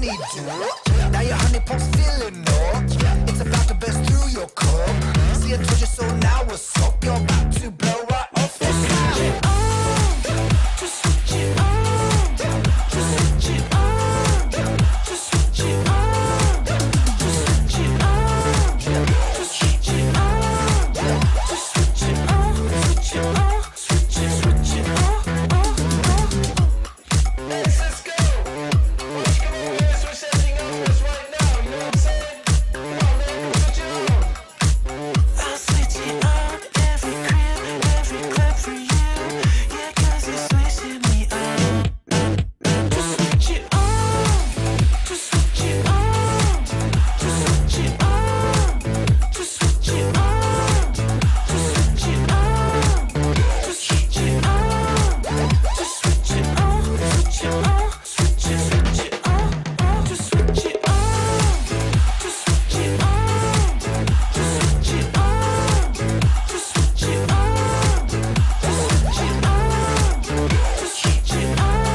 me do. Now your honey pot's feeling no. It's about to burst through your cup. See, I told you so, now what's up? You're about to blow right off the side. Just switch it on. Just switch it on. Just switch it on. Just switch it on. Just switch it on. Just switch it on. Switch it on. Switch it, switch it on. Let's go. Let's go. We're setting up this right now. You know what I'm saying? Come on, man. Switch it on. I'll switch it on. Every clip for you. Yeah, 'cause you're switching me on. Just switch it on. Just switch it on. Just switch it on. Just switch it on. Just switch it on. Just switch it on. Just switch it on. Switch it on. Switch it, switch it on. Just switch it on. Just switch it on. Just switch it on. Just switch it on. Just switch it on. Just switch it on.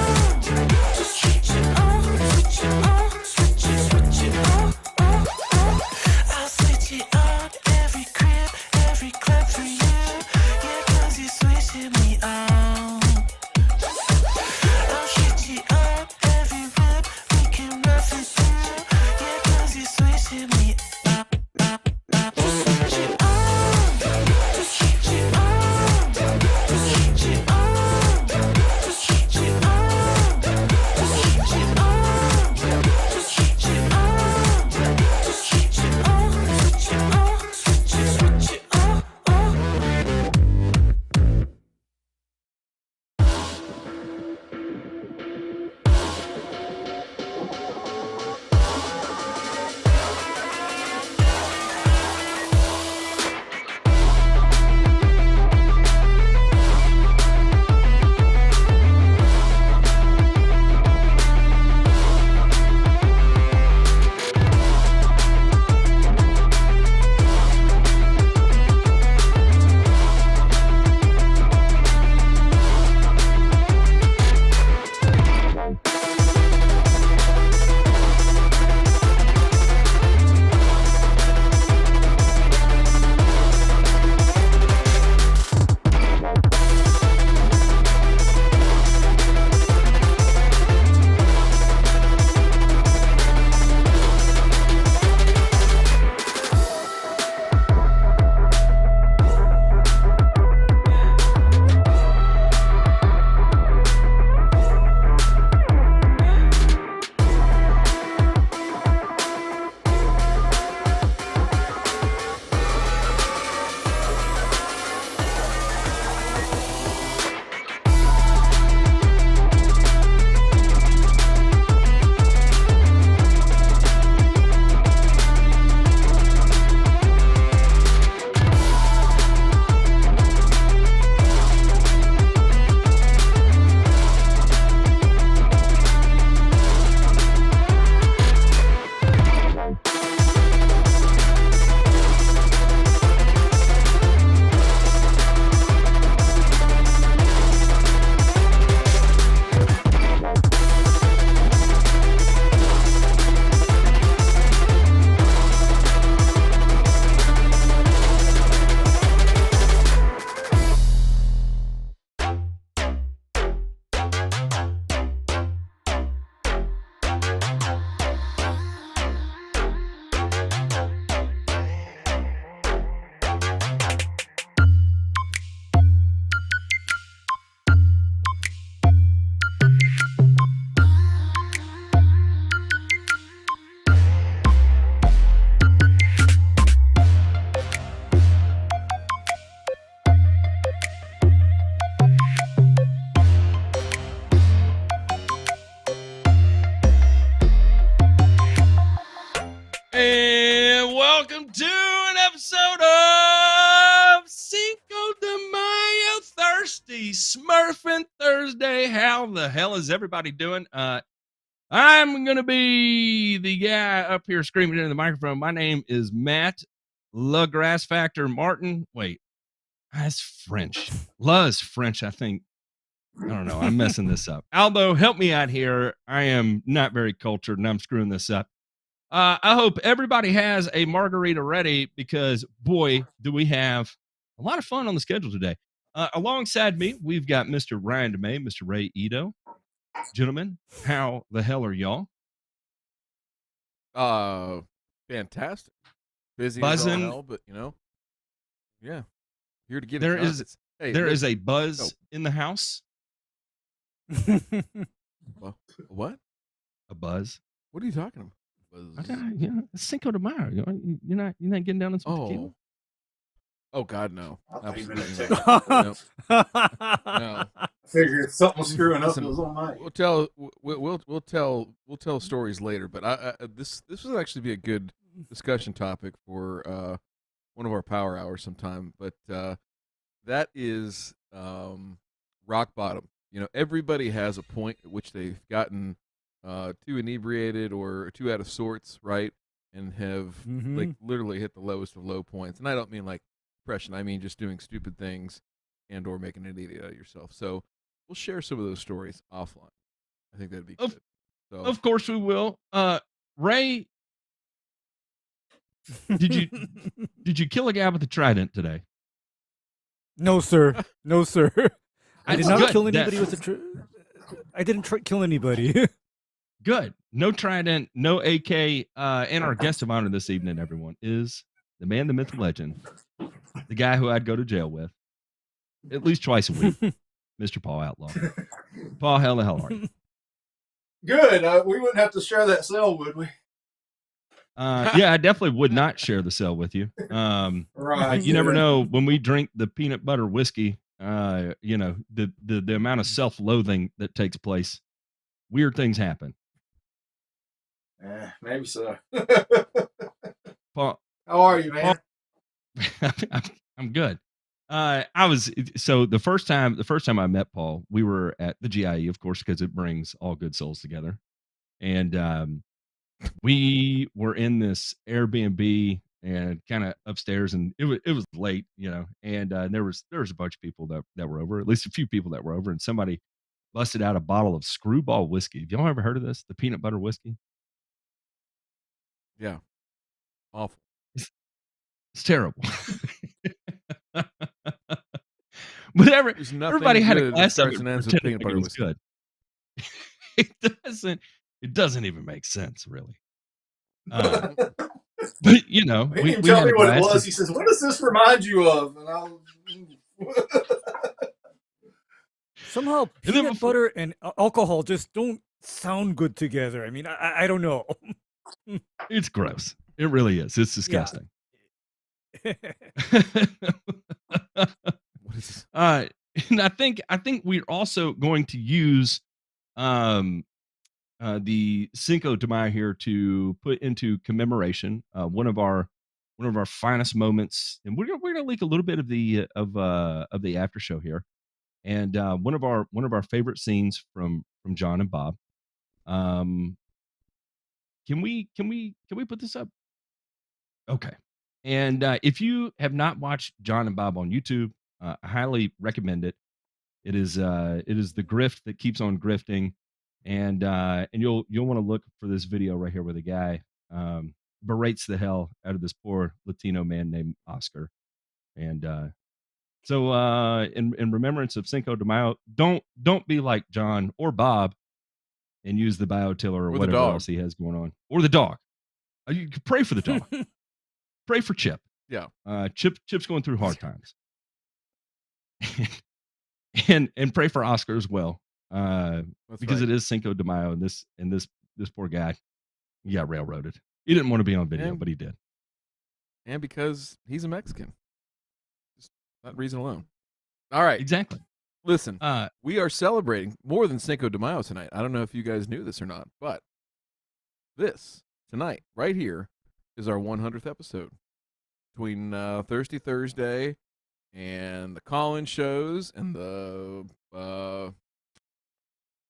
Just switch it on. Switch it on. Switch it, switch it on. I'll switch it on. Every clip for you. Yeah, 'cause you're switching me on. I'll switch it on. Every whip we can rough it through. Yeah, 'cause you're switching me on. Just switch it on. Just switch it on. Just switch it on. Just switch it on. Just switch it on. Just switch it on. Just switch it on. Switch it on. Switch it, switch it on. And welcome to an episode of Cinco de Mayo Thirsty Smurfing Thursday. How the hell is everybody doing? I'm going to be the guy up here screaming into the microphone. My name is Matt La Grass Factor Martin. Wait, that's French. La is French, I think. I don't know. I'm messing this up. Aldo, help me out here. I am not very cultured and I'm screwing this up. I hope everybody has a margarita ready because, boy, do we have a lot of fun on the schedule today. Alongside me, we've got Mr. Ryan DeMay, Mr. Ray Ito. Gentlemen, how the hell are y'all? Fantastic. Busy as all Buzzing. hell, but yeah, here to get There it done. is there is a buzz in the house. Well, what? A buzz. What are you talking about? It's Cinco de Mayo. You're not getting down on some tequila. Oh God, no. Absolutely not. No. No. Figured something was screwing Listen, up. It was on night. We'll tell stories later, but this would actually be a good discussion topic for one of our power hours sometime. But that is rock bottom. Everybody has a point at which they've gotten too inebriated or too out of sorts, right? And have like literally hit the lowest of low points. And I don't mean like depression. I mean just doing stupid things and or making an idiot out of yourself. So we'll share some of those stories offline. I think that'd be good. So, of course we will. Ray, did you kill a guy with a trident today? No, sir. No, sir. I did That's not good. kill anybody with a I didn't kill anybody. Good. No trident, no AK. And our guest of honor this evening, everyone, is the man, the myth, the legend, the guy who I'd go to jail with at least twice a week, Mr. Paul Outlaw. Paul, how the hell are you? Good. We wouldn't have to share that cell, would we? Yeah, I definitely would not share the cell with you. Right. You never know when we drink the peanut butter whiskey. The amount of self-loathing that takes place. Weird things happen. Maybe so. Paul, how are you, man? I'm good. The first time I met Paul, we were at the GIE, of course, because it brings all good souls together. And we were in this Airbnb and kind of upstairs, and it was late, and there was a bunch of people that were over, at least a few people that were over, and somebody busted out a bottle of Screwball whiskey. Have y'all ever heard of this? The peanut butter whiskey? Yeah. Awful. It's terrible. Whatever. Everybody had a glass of it and ends with peanut butter was good. It doesn't even make sense, really. But he didn't tell me what it was. He says, "What does this remind you of?" And Somehow peanut butter and alcohol just don't sound good together. I mean, I don't know. It's gross. It really is. It's disgusting. Yeah. What is this? And I think we're also going to use the Cinco de Mayo here to put into commemoration one of our finest moments, and we're gonna leak a little bit of the after show here, and one of our favorite scenes from John and Bob. Can we put this up? Okay. And if you have not watched John and Bob on YouTube, I highly recommend it. It is the grift that keeps on grifting, and you'll want to look for this video right here where the guy berates the hell out of this poor Latino man named Oscar. And so in remembrance of Cinco de Mayo, don't be like John or Bob and use the biotiller or whatever else he has going on, or the dog. You can pray for the dog. Pray for Chip. Yeah. Chip's going through hard times. and pray for Oscar as well. Because it is Cinco de Mayo, and this poor guy, he got railroaded. He didn't want to be on video, but he did. And because he's a Mexican. Just that reason alone. All right. Exactly. Listen, we are celebrating more than Cinco de Mayo tonight. I don't know if you guys knew this or not, but this tonight, right here, is our 100th episode. Between Thirsty Thursday and the call-in shows and the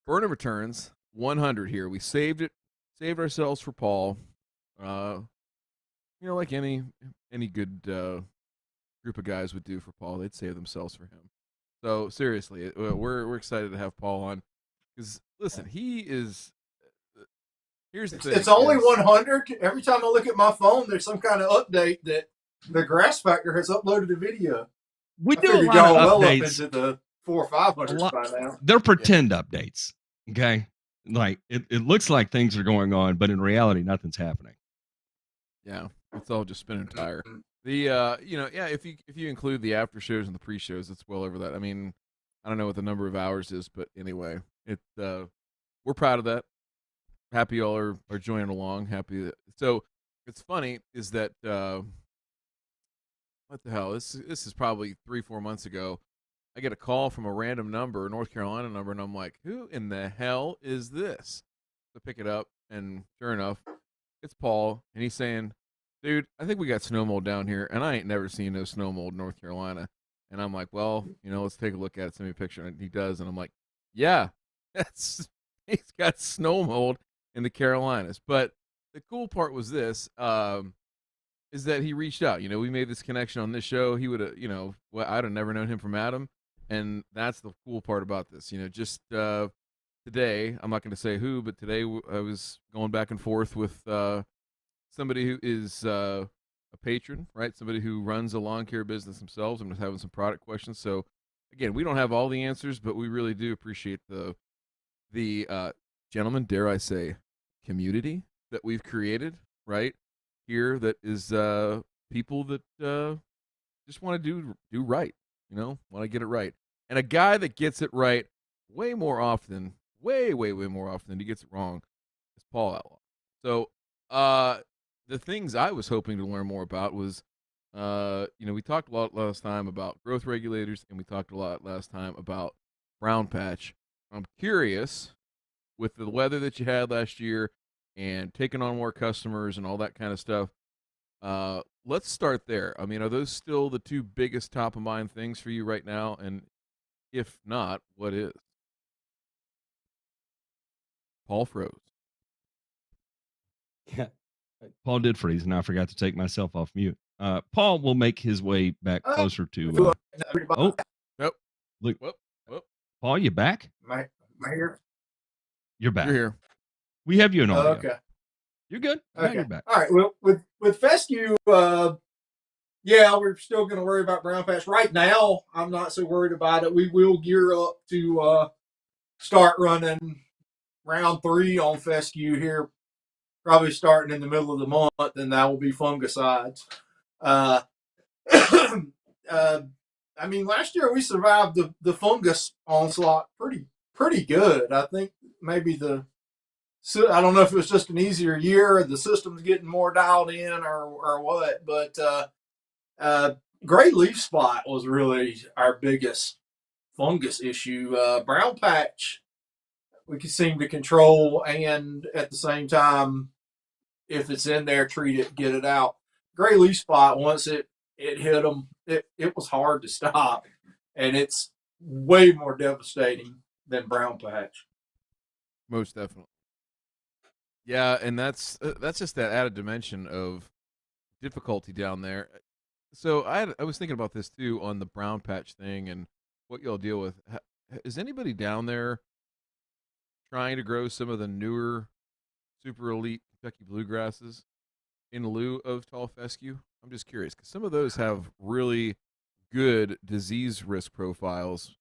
Burn and Returns, 100 here. We saved ourselves for Paul. Like any good group of guys would do for Paul, they'd save themselves for him. So seriously, we're excited to have Paul on because listen, he is. Here's the thing: it's only 100. Every time I look at my phone, there's some kind of update that the Grass Factor has uploaded a video. We I do a figured lot y'all of well up updates. into the 400 or 500 by now. They're pretend updates. Okay. Like it looks like things are going on, but in reality, nothing's happening. Yeah, it's all just spinning tire. The if you include the after shows and the pre shows, it's well over that. I mean, I don't know what the number of hours is, but anyway, we're proud of that. Happy y'all are joining along. Happy so it's funny is that what the hell? This is probably 3-4 months ago. I get a call from a random number, a North Carolina number, and I'm like, who in the hell is this? So pick it up, and sure enough, it's Paul, and he's saying, dude, I think we got snow mold down here, and I ain't never seen no snow mold in North Carolina. And I'm like, well, let's take a look at it, send me a picture. And he does, and I'm like, yeah, he's got snow mold in the Carolinas. But the cool part was this, is that he reached out. We made this connection on this show. He would have, I'd have never known him from Adam. And that's the cool part about this. Just today, I'm not going to say who, but today I was going back and forth with somebody who is a patron, right? Somebody who runs a lawn care business themselves. I'm just having some product questions. So, again, we don't have all the answers, but we really do appreciate the gentleman, dare I say, community that we've created, right? Here that is people that just want to do right, want to get it right. And a guy that gets it right way more often, way more often than he gets it wrong is Paul Outlaw. So the things I was hoping to learn more about was, we talked a lot last time about growth regulators, and we talked a lot last time about brown patch. I'm curious, with the weather that you had last year and taking on more customers and all that kind of stuff, let's start there. I mean, are those still the two biggest top of mind things for you right now? And if not, what is? Paul froze. Yeah. Paul did freeze, and I forgot to take myself off mute. Paul will make his way back closer to. Oh, Nope. Look, Whoop. Paul, you back? Am I here? You're back. You're here. We have you in audio. Okay. You're good. Okay. Now you're back. All right. Well, with Fescue, yeah, we're still going to worry about brown patch. Right now, I'm not so worried about it. We will gear up to start running round 3 on Fescue here, probably starting in the middle of the month, and that will be fungicides. I mean, last year we survived the fungus onslaught pretty good. I think maybe I don't know if it was just an easier year, the system's getting more dialed in or what, but gray leaf spot was really our biggest fungus issue. Brown patch we could seem to control, and at the same time, if it's in there, treat it, get it out. Gray leaf spot, once it hit them, it was hard to stop, and it's way more devastating than brown patch. Most definitely. Yeah, and that's just that added dimension of difficulty down there. So I was thinking about this too on the brown patch thing and what y'all deal with. Is anybody down there trying to grow some of the newer super elite Kentucky bluegrasses in lieu of tall fescue? I'm just curious because some of those have really good disease risk profiles,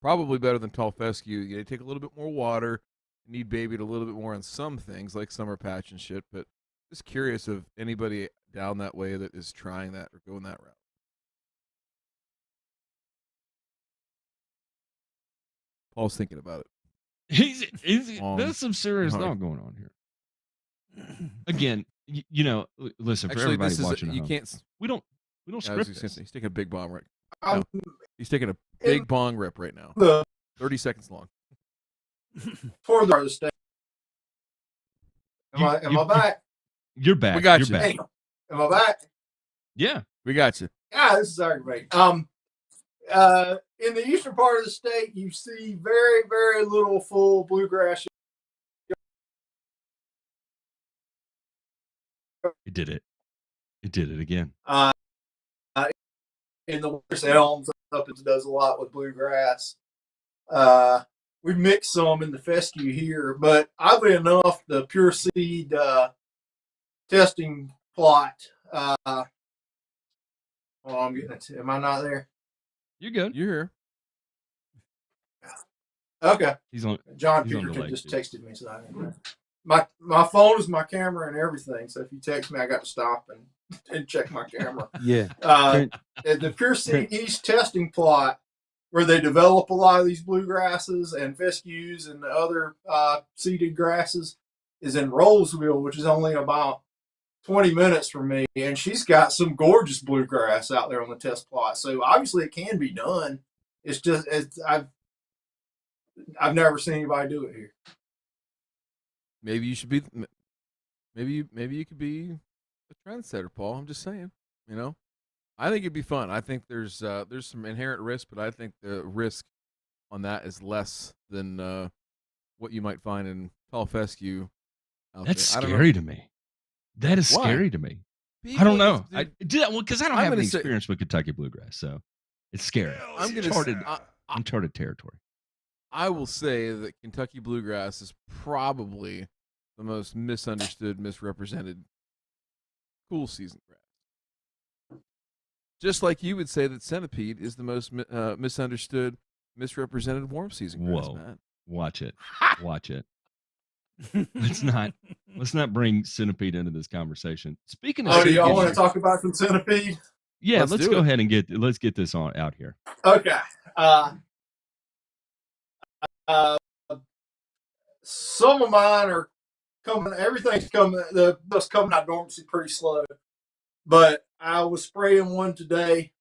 probably better than tall fescue. You take a little bit more water, need baby it a little bit more on some things like summer patch and shit. But just curious if anybody down that way that is trying that or going that route. Paul's thinking about it. There's some serious stuff going on here. Again, listen, for Actually, everybody watching at you home, can't. we don't script this. He's taking a big bomb right. Um, No, he's taking a big bong rip right now. 30 seconds long. For the state. Am I back? You're back. We got You're you. back. Am I back? Yeah. We got you. Yeah, this is aggravating. In the eastern part of the state, you see very, very little full bluegrass. It did it. It did it again. in the winter. Elms up and does a lot with bluegrass. We mix some in the fescue here, but oddly enough, the pure seed testing plot. Oh, I'm getting it. Am I not there? You're good. You're here. Okay. He's on. John He's on Peterkin delay, just too. texted me. So my phone is my camera and everything. So if you text me, I got to stop and check my camera. Yeah. The Pure Seed East testing plot, where they develop a lot of these bluegrasses and fescues and other seeded grasses, is in Rollsville, which is only about 20 minutes from me. And she's got some gorgeous bluegrass out there on the test plot. So obviously it can be done. It's just I've never seen anybody do it here. Maybe you should be. Maybe you could be a trendsetter, Paul. I'm just saying. You know, I think it'd be fun. I think there's some inherent risk, but I think the risk on that is less than what you might find in tall fescue. That's there. scary to me. That is Why? scary to me. People, I don't know. it's- Because I don't I'm have gonna any say- experience with Kentucky bluegrass, so it's scary. I'm It's gonna. uncharted territory. I will say that Kentucky bluegrass is probably the most misunderstood, misrepresented cool season grass. Just like you would say that centipede is the most misunderstood, misrepresented warm season grass. Whoa. Man. Watch it. Watch it. Let's not bring centipede into this conversation. Speaking of Oh, do y'all want to centipede, talk about some centipede? yeah, Let's let's do go it. ahead and let's get this on out here. Okay. Some of mine are coming. Everything's coming. The stuff's coming out of dormancy pretty slow. But I was spraying one today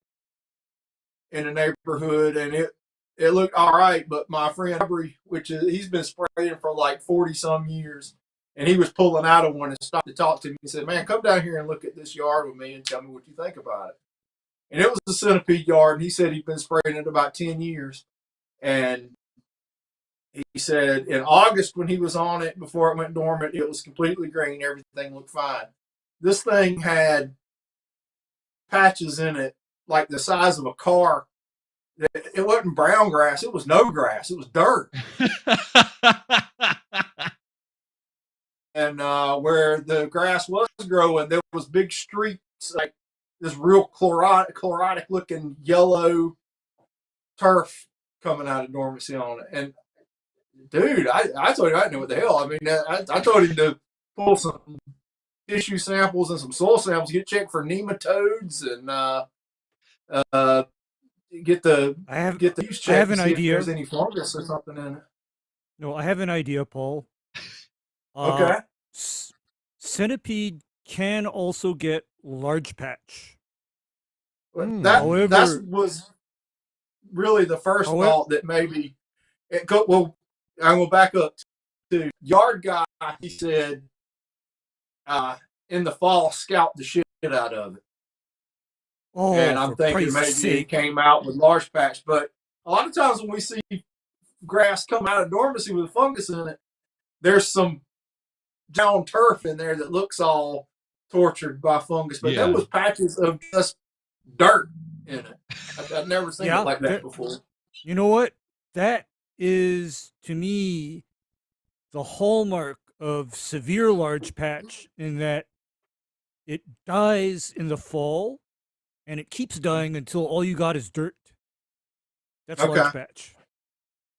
in a neighborhood, and it looked all right. But my friend Aubrey, he's been spraying for like 40 some years, and he was pulling out of one and stopped to talk to me. He said, "Man, come down here and look at this yard with me and tell me what you think about it." And it was a centipede yard, and he said he'd been spraying it about 10 years. And he said in August when he was on it, before it went dormant, it was completely green. Everything looked fine. This thing had patches in it like the size of a car. It wasn't brown grass. It was no grass. It was dirt. And where the grass was growing, there was big streaks, like this real chlorotic looking yellow turf coming out of dormancy on it. And dude, I told him I didn't know what the hell. I mean, I told him to pull some tissue samples and some soil samples, get checked for nematodes, and get the use check. I have an to see if idea. there's any fungus or something in it. No, I have an idea, Paul. Okay. Centipede can also get large patch. That was really the first thought that maybe it could. Well, I'm gonna back up to yard guy. He said in the fall, scalp the shit out of it. Oh, And I'm thinking maybe it came out with large patch. But a lot of times when we see grass come out of dormancy with fungus in it, there's some down turf in there that looks all tortured by fungus. But there was patches of just dirt in it. I've never seen it like that before. You know what? That is, to me, the hallmark of severe large patch, in that it dies in the fall and it keeps dying until all you got is dirt. That's large patch.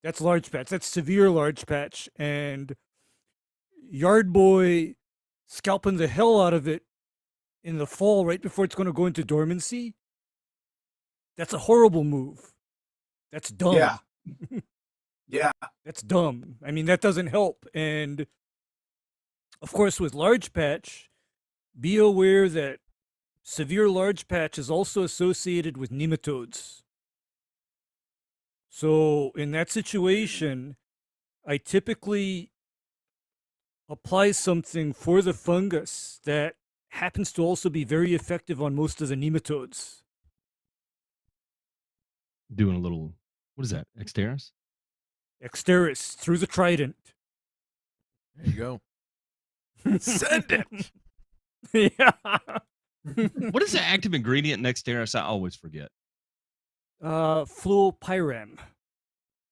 That's large patch. That's severe large patch. And yard boy scalping the hell out of it in the fall right before it's going to go into dormancy, that's a horrible move. That's dumb. Yeah. Yeah. That's dumb. I mean, that doesn't help. And of course, with large patch, be aware that severe large patch is also associated with nematodes. So in that situation, I typically apply something for the fungus that happens to also be very effective on most of the nematodes. Doing a little, what is that? Exteris? Exteris through the trident. There you go. Send it. Yeah. What is the active ingredient in Exteris? I always forget. fluopyram.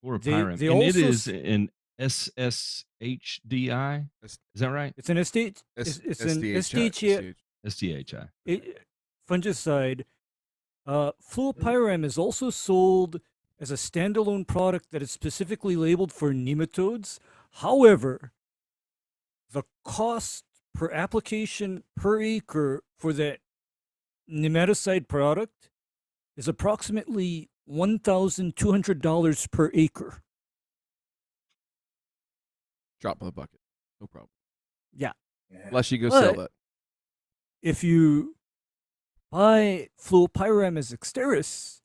Fluopyram. they And it also is s- an SSHDI. S- Is that right? It's an estate. S- It's an SDHI. SDHI. fungicide. Fluopyram is also sold as a standalone product that is specifically labeled for nematodes. However, the cost per application per acre for that nematicide product is approximately $1,200 per acre. Drop in the bucket. No problem. Yeah. Unless you go sell But- that. If you buy fluopyram as exteris,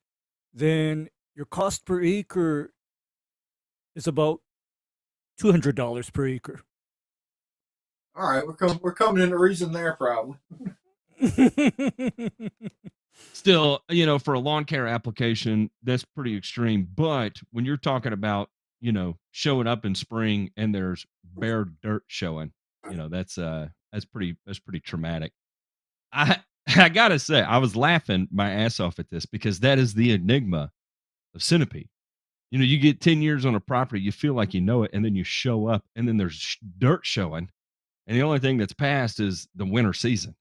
then your cost per acre is about $200 per acre. All right, we're coming into reason there, probably. Still, you know, for a lawn care application, that's pretty extreme. But when you're talking about, you know, showing up in spring and there's bare dirt showing, you know, that's pretty traumatic. I gotta say, I was laughing my ass off at this because that is the enigma of Centipede. You know, you get 10 years on a property, you feel like you know it, and then you show up, and then there's dirt showing, and the only thing that's passed is the winter season.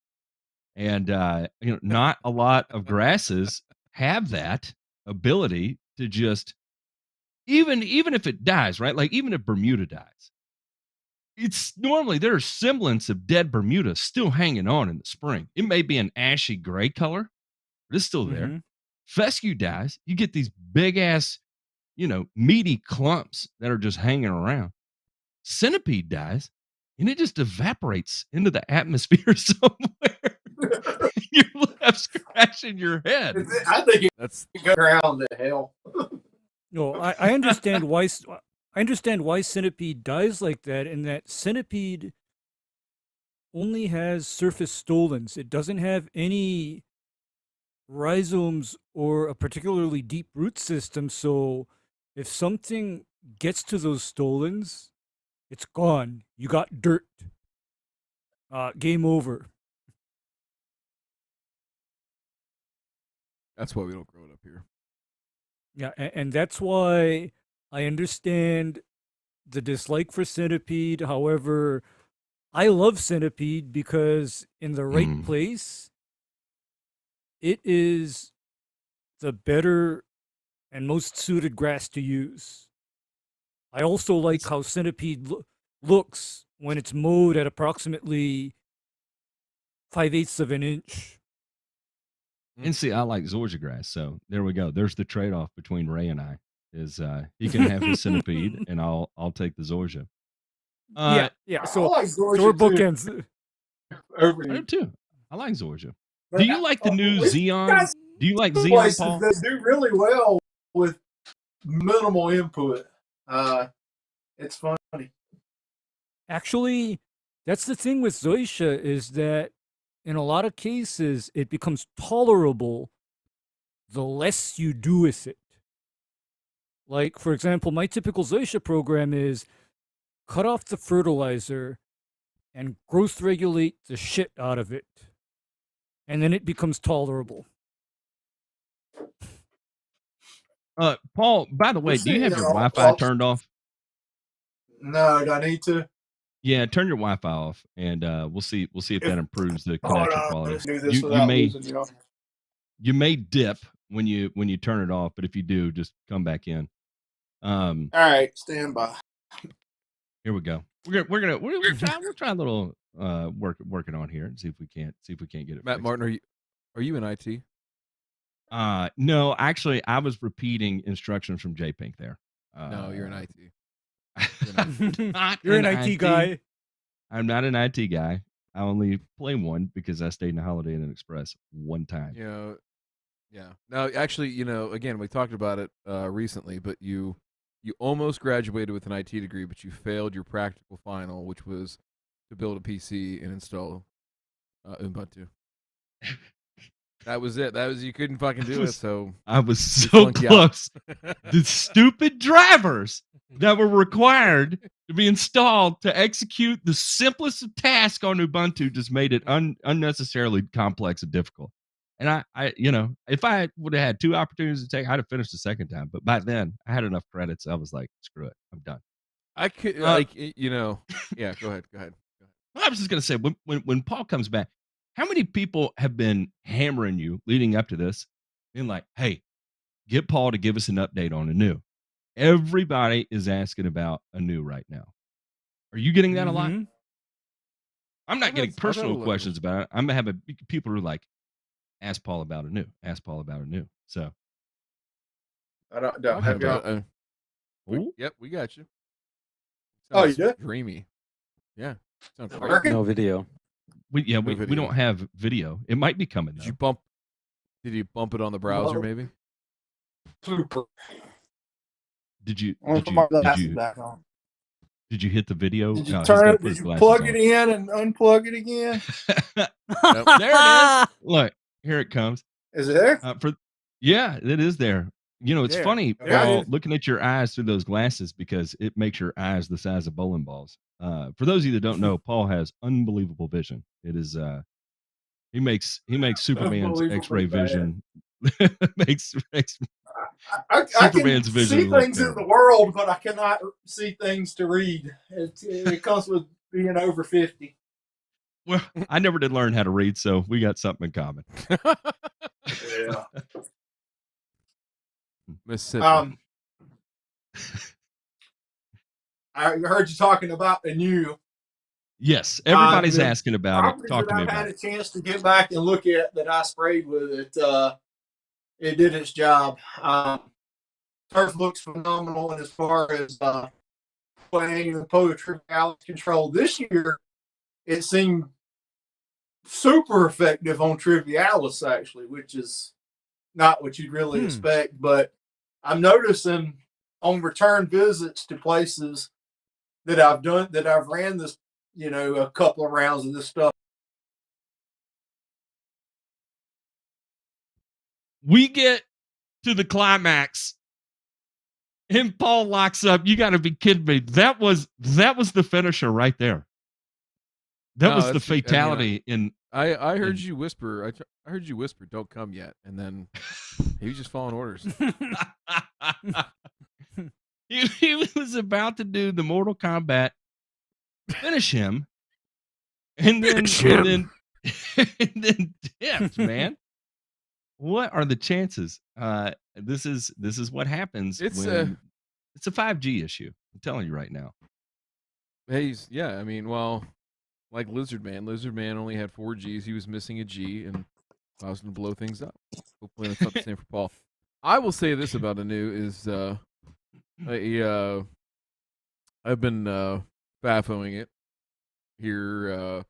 And you know, not a lot of grasses have that ability to just even if it dies, right? Like even if Bermuda dies, it's normally there's semblance of dead Bermuda still hanging on in the spring. It may be an ashy gray color, but it's still there. Mhm. Fescue dies, you get these big ass, you know, meaty clumps that are just hanging around. Centipede dies, and it just evaporates into the atmosphere somewhere. You're left scratching your head. I think it That's can go around to hell. No, I understand why. I understand why Centipede dies like that, and that Centipede only has surface stolons. It doesn't have any rhizomes or a particularly deep root system. So, if something gets to those stolons, it's gone. You got dirt. Game over. that's why we don't grow it up here. Yeah, and that's why I understand the dislike for Centipede. However, I love Centipede because in the right Mm. place, it is the better and most suited grass to use. I also like how Centipede looks when it's mowed at approximately 5/8 of an inch. And see, I like zoysia grass, so there we go. There's the trade-off between Ray and I. Is he can have his Centipede, and I'll take the zoysia. Yeah. I So, like so we're Georgia too. bookends. Over I do here. too. I like zoysia. But Do you like the new we've Xeon? got Do you like Xeon, places Paul? that do really well with minimal input. It's funny. Actually, that's the thing with zoysia is that in a lot of cases it becomes tolerable the less you do with it. Like, for example, my typical zoysia program is cut off the fertilizer and growth regulate the shit out of it. And then it becomes tolerable. Paul, by the way, We're do you seeing have it your all Wi-Fi across. turned off? No, do I need to? Yeah, turn your Wi-Fi off, and we'll see if that improves the Hold connection on, quality. let's do this You without may losing you. you may dip when you turn it off, but if you do, just come back in. All right, stand by. Here we go. We'll try a little working on here and see if we can't get it. Matt fixed. Martin, are you in IT? No, actually, I was repeating instructions from J Pink there. No, you're in IT. Not You're an IT guy. I'm not an IT guy. I only play one because I stayed in a Holiday Inn Express one time. You know, yeah. No, actually, you know, again, we talked about it recently, but you almost graduated with an IT degree, but you failed your practical final, which was to build a PC and install Ubuntu. That was it. That was you couldn't fucking do it. So I was you so flunked out. close. The stupid drivers that were required to be installed to execute the simplest of tasks on Ubuntu just made it unnecessarily complex and difficult. And I, if I would have had 2 opportunities to take, I'd have finished the second time. But by then, I had enough credits. I was like, screw it, I'm done. I could Uh, yeah. Go ahead. I was just gonna say, when Paul comes back, how many people have been hammering you leading up to this, being like, "Hey, get Paul to give us an update on Anu." Everybody is asking about Anu right now. Are you getting that a lot? Mhm. I'm not getting I've had a personal little. questions about it. I'm gonna have people who are like, "Ask Paul about Anu. Ask Paul about Anu." So, I don't I've have had you. a- ooh, Yep, we got you. Oh, you Sounds did? dreamy. Yeah, sounds great. Working? No video. we No video. don't have video. It might be coming Did though. you bump? Did you bump it on the browser? No. Maybe. Super. Did you I'm gonna did put you my did glasses you back on. did you hit the video? Did you No, he's turn got to it? put Did his you glasses plug on. it in and unplug it again? There it is. Look, here it comes. Is it there? Yeah, it is there. It's There. funny, There it Paul, is. looking at your eyes through those glasses because it makes your eyes the size of bowling balls. For those of you that don't know, Paul has unbelievable vision. It is he makes Superman's Unbelievably X-ray bad. vision makes I can Superman's see vision look things in the terrible. world, but I cannot see things to read. It comes with being over 50. Well, I never did learn how to read, so we got something in common. Yeah. Mississippi. I heard you talking about the new Yes, everybody's the asking about it. properties Talk that to me I've about had it. a chance to get back and look at that I sprayed with it. It did its job. Turf looks phenomenal, and as far as playing the poetry balance control this year, it seemed super effective on Trivialis actually, which is not what you'd really expect. But I'm noticing on return visits to places that I've ran this, a couple of rounds of this stuff. We get to the climax and Paul locks up. You got to be kidding me. That was the finisher right there. That No, was the that's- I mean, fatality in I heard And- you whisper. I heard you whisper, "Don't come yet," and then he was just following orders. he was about to do the Mortal Kombat, finish him, and then and then dipped, man. What are the chances? This is what happens It's when it's a 5G issue. I'm telling you right now. I mean, well, like Lizard Man. Lizard Man only had 4 Gs. He was missing a G and caused him to blow things up. Hopefully that's not the same for Paul. I will say this about Anu is I've been FAFOing it here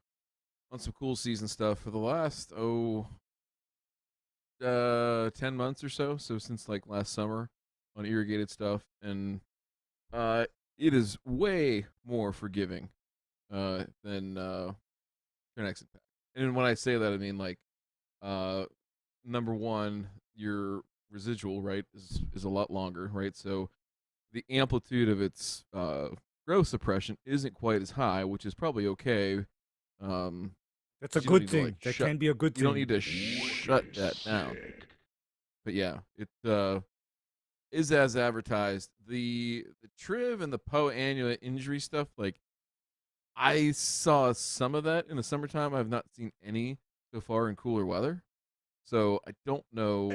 on some cool season stuff for the last 10 months or so. So since like last summer on irrigated stuff, and it is way more forgiving than Trinexit pack. And when I say that, I mean like number one, your residual right is a lot longer, right? So the amplitude of its growth suppression isn't quite as high, which is probably okay. That's a You don't good need to, thing. like, That shut- can be a good You thing. don't need to shut that down. But yeah, it is as advertised. The Triv and the Poe annua injury stuff, like I saw some of that in the summertime. I've not seen any so far in cooler weather. So I don't know.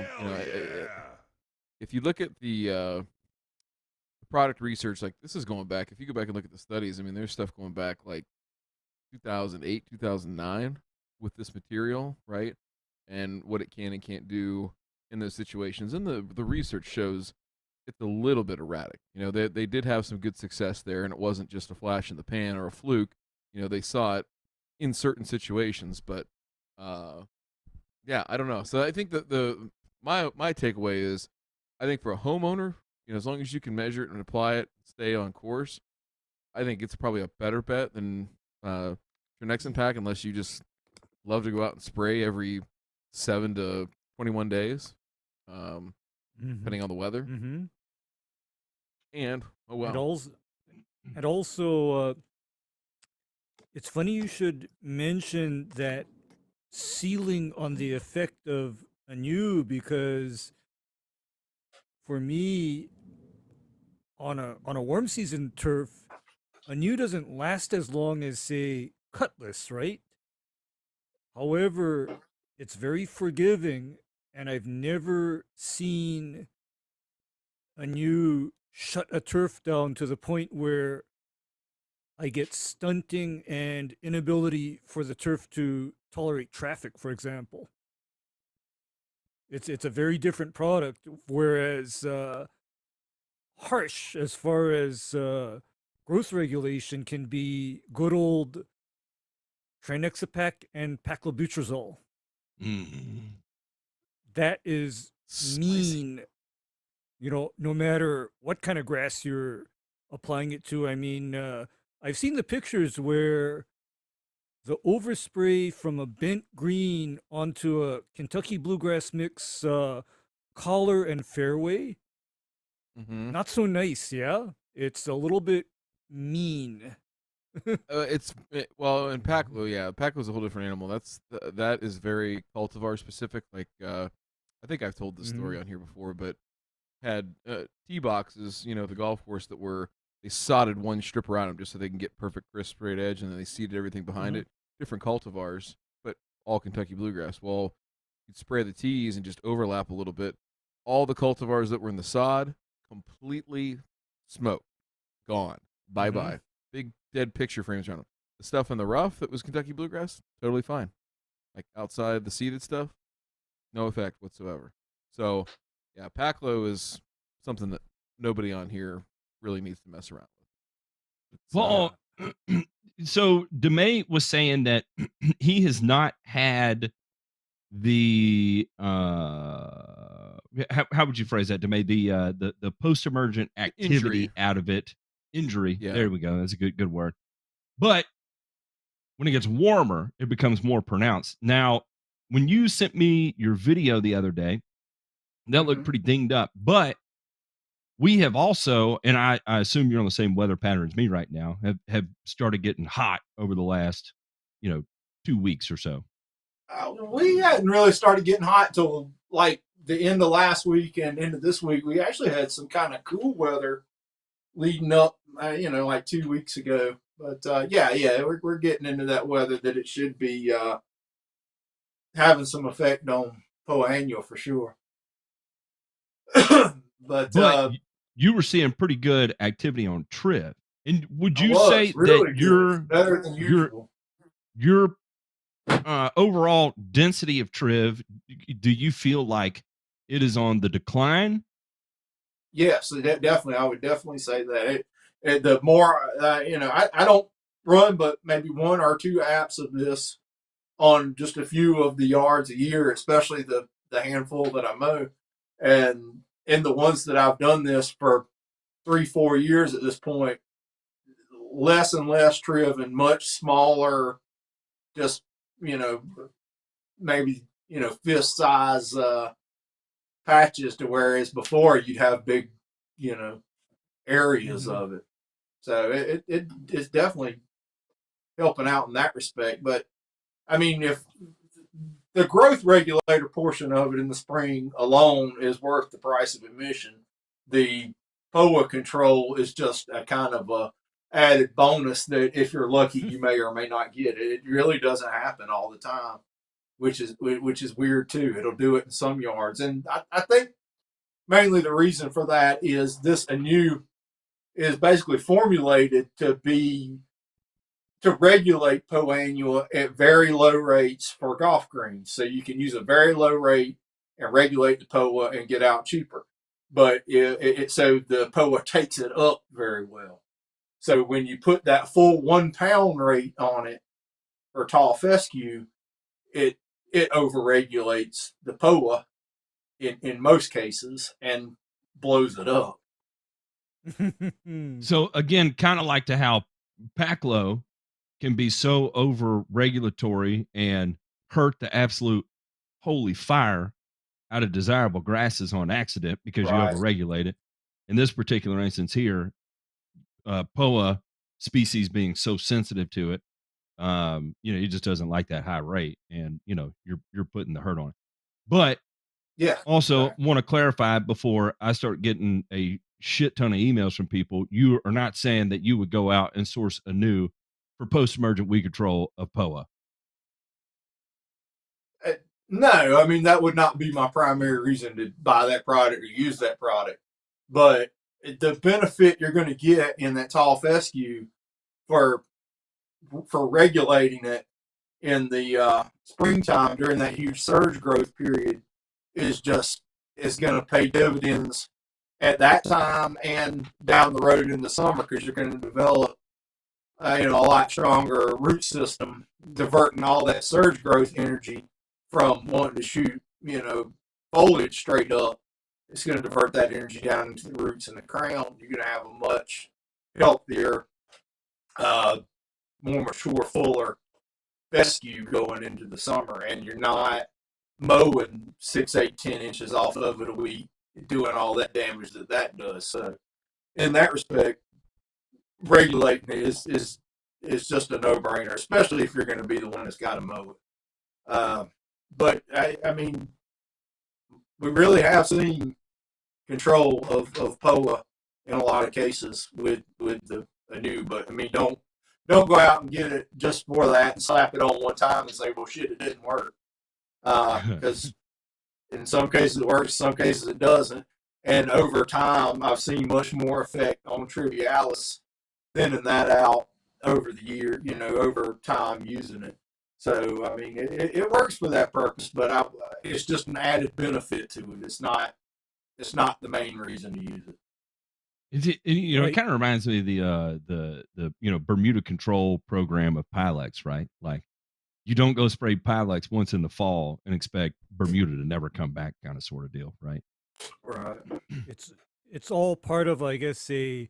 If you look at the product research, like this is going back. If you go back and look at the studies, I mean, there's stuff going back like 2008, 2009 with this material, right? And what it can and can't do in those situations. And the research shows it's a little bit erratic. They did have some good success there, and it wasn't just a flash in the pan or a fluke. They saw it in certain situations, but yeah, I don't know. So I think that my takeaway is, I think for a homeowner, as long as you can measure it and apply it, stay on course, I think it's probably a better bet than Trinexin pack, unless you just love to go out and spray every 7 to 21 days, depending on the weather. Mm-hmm. And oh well, And also, it's funny you should mention that ceiling on the effect of annua, because for me, on a warm season turf, annua doesn't last as long as, say, cutlass, right? However, it's very forgiving, and I've never seen annua shut a turf down to the point where I get stunting and inability for the turf to tolerate traffic, for example. It's a very different product, whereas harsh as far as growth regulation can be good old trinexapac and paclobutrazole. Mm. That is Spicy. mean, no matter what kind of grass you're applying it to. I mean, I've seen the pictures where the overspray from a bent green onto a Kentucky bluegrass mix, collar and fairway, Mm-hmm. not so nice, yeah? It's a little bit mean. Well, in Paclo, yeah, Paclo's a whole different animal. That is very cultivar specific. Like, I think I've told this story on here before, but had tee boxes, the golf course they sodded one strip around them just so they can get perfect crisp straight edge, and then they seeded everything behind it. Different cultivars, but all Kentucky bluegrass. Well, you'd spray the tees and just overlap a little bit. All the cultivars that were in the sod completely smoked, gone, bye bye. Big dead picture frames around them. The stuff in the rough that was Kentucky bluegrass, totally fine. Like outside the seeded stuff, no effect whatsoever. So, yeah, Paclo is something that nobody on here really needs to mess around with. Well, so DeMay was saying that he has not had the how would you phrase that, DeMay? The post-emergent activity injury. out of it. Injury. Yeah. There we go. That's a good word. But when it gets warmer, it becomes more pronounced. Now, when you sent me your video the other day, that looked pretty dinged up. But we have also, and I assume you're on the same weather pattern as me right now, have started getting hot over the last, 2 weeks or so. We hadn't really started getting hot till like the end of last week and into this week. We actually had some kind of cool weather leading up, like 2 weeks ago. But we're getting into that weather that it should be having some effect on poa annua for sure. But you were seeing pretty good activity on Triv. And would you was say really that good. Better than usual. your overall density of Triv, do you feel like it is on the decline? Yes, definitely. I would definitely say that. The more, I don't run but maybe one or two apps of this on just a few of the yards a year, especially the handful that I mow. And in the ones that I've done this for 3-4 years at this point, less and less Triv and much smaller, just, maybe, fist size patches, to whereas before you'd have big, areas of it. So it's definitely helping out in that respect. But I mean, if the growth regulator portion of it in the spring alone is worth the price of admission, the POA control is just a kind of a added bonus that if you're lucky you may or may not get it. It really doesn't happen all the time, which is weird too. It'll do it in some yards, and I think mainly the reason for that is this annua is basically formulated to regulate poa annua at very low rates for golf greens. So you can use a very low rate and regulate the POA and get out cheaper. But so the POA takes it up very well. So when you put that full 1 pound rate on it for tall fescue, it overregulates the POA in most cases and blows it up. So again, kind of like to how Paclo can be so over regulatory and hurt the absolute holy fire out of desirable grasses on accident because you Right. overregulate it. In this particular instance here, POA species being so sensitive to it, He just doesn't like that high rate, and you're putting the hurt on it. But Yeah. also Right. want to clarify before I start getting a shit ton of emails from people, you are not saying that you would go out and source a new for post-emergent weed control of POA. No, I mean, that would not be my primary reason to buy that product or use that product. But the benefit you're going to get in that tall fescue for regulating it in the springtime during that huge surge growth period is going to pay dividends at that time and down the road in the summer, because you're going to develop a lot stronger root system, diverting all that surge growth energy from wanting to shoot foliage straight up. It's going to divert that energy down into the roots and the crown. You're going to have a much healthier, more mature, fuller fescue going into the summer, and you're not mowing 6, 8, 10 inches off of it a week, doing all that damage that does. So, in that respect, regulating it is just a no-brainer, especially if you're going to be the one that's got to mow it. But I mean, we really have seen control of POA in a lot of cases with the new. But I mean, don't go out and get it just for that and slap it on one time and say, well, shit, it didn't work. Because in some cases it works, in some cases it doesn't. And over time, I've seen much more effect on trivialis thinning that out over the year, over time using it. So, I mean, it works for that purpose, but it's just an added benefit to it. It's not the main reason to use it. It kind of reminds me of the Bermuda control program of Pilex, right? Like, you don't go spray Pilex once in the fall and expect Bermuda to never come back, kind of sort of deal, right? Right. It's all part of, I guess, a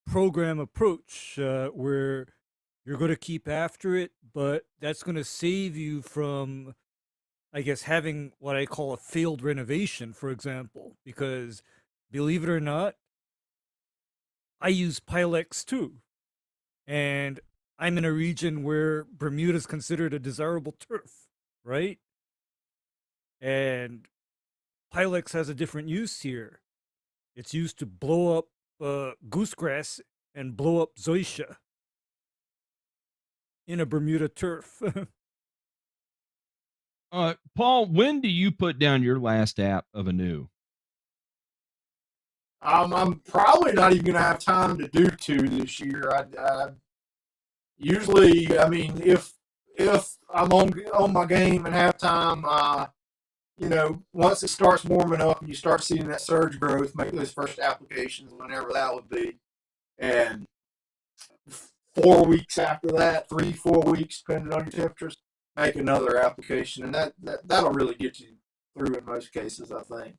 program approach where you're going to keep after it, but that's going to save you from, I guess, having what I call a failed renovation, for example, because believe it or not, I use Pilex too. And I'm in a region where Bermuda is considered a desirable turf, right? And Pilex has a different use here. It's used to blow up goosegrass and blow up zoysia in a Bermuda turf. Paul, when do you put down your last app of a new? I'm probably not even going to have time to do 2 this year. I usually, I mean, if I'm on my game and have time, once it starts warming up and you start seeing that surge growth, make those first applications whenever that would be. And 4 weeks after that, 3-4 weeks, depending on your temperatures, make another application. And that'll really get you through in most cases, I think.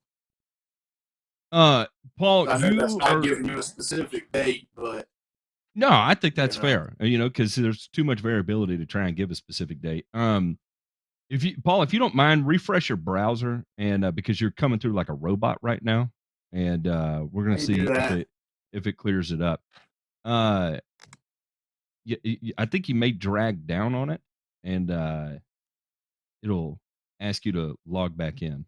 Paul, I know that's not giving you a specific date, but no, I think that's fair. Because there's too much variability to try and give a specific date. If you don't mind, refresh your browser, and because you're coming through like a robot right now, and we're gonna see if it clears it up. I think you may drag down on it, and it'll ask you to log back in.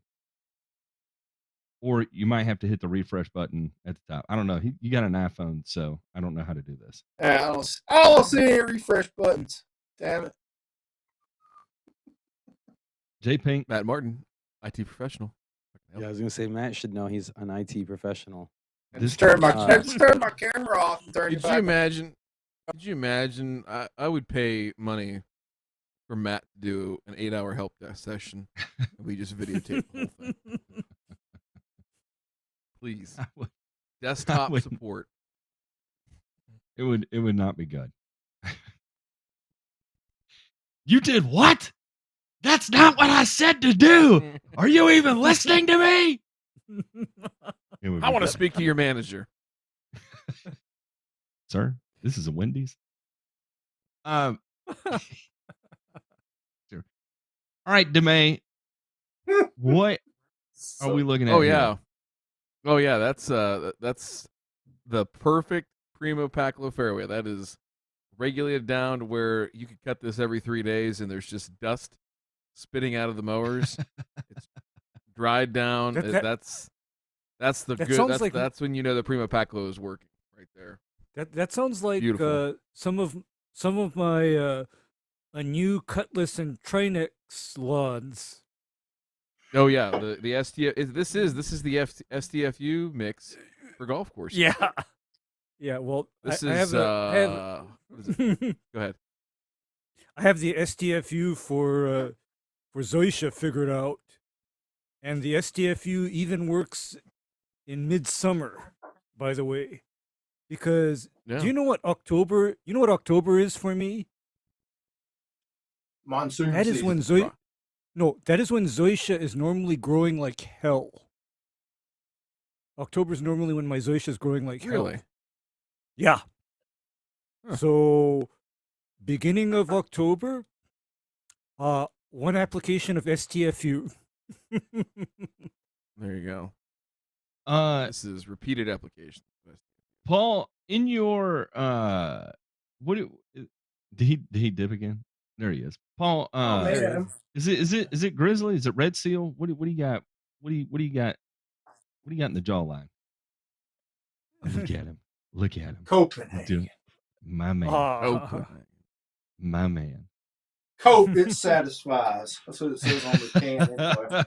Or you might have to hit the refresh button at the top. I don't know. You got an iPhone, so I don't know how to do this. I don't see any refresh buttons. Damn it. J Pink. Matt Martin, IT professional. Yeah, I was gonna say Matt should know he's an IT professional. Just turn my camera off and turn it back. Could you imagine? I would pay money for Matt to do an 8-hour help desk session, and we just videotape the whole thing. Please, desktop support. It would not be good. You did what? That's not what I said to do. Are you even listening to me? I want to speak to your manager. Sir, this is a Wendy's. Sure. All right, DeMay. What are we looking at? Oh here? yeah. Oh yeah, that's the perfect Primo Paclo fairway. That is regulated down to where you could cut this every 3 days and there's just dust spitting out of the mowers. It's dried down. That's the that good. sounds like That's when you know the Prima Paclo is working right there. that sounds like Beautiful. some of my a new Cutlass and Trinex lawns. Oh yeah, the STF. This is the STFU mix for golf courses. Yeah. Yeah. Well, This I is have what is it? Go ahead. I have the STFU for zoysia figured out, and the STFU even works in midsummer. By the way, because Yeah. do you know what October? You know what October is for me? Monsoon That is season. when that is when zoysia is normally growing like hell. October is normally when my zoysia is growing like Really? hell. Yeah. Huh. So, beginning of October, one application of STFU. There you go. This This is repeated application. Paul, in your did he dip again? There he is. Paul, Oh, man. is it grizzly? Is it red seal? What do you got? What do you got? What do you got in the jawline? Oh, look at him. Look at him. Copenhagen. Dude, my man. Oh, My man. Cope, it satisfies. That's what it says on the can anyway.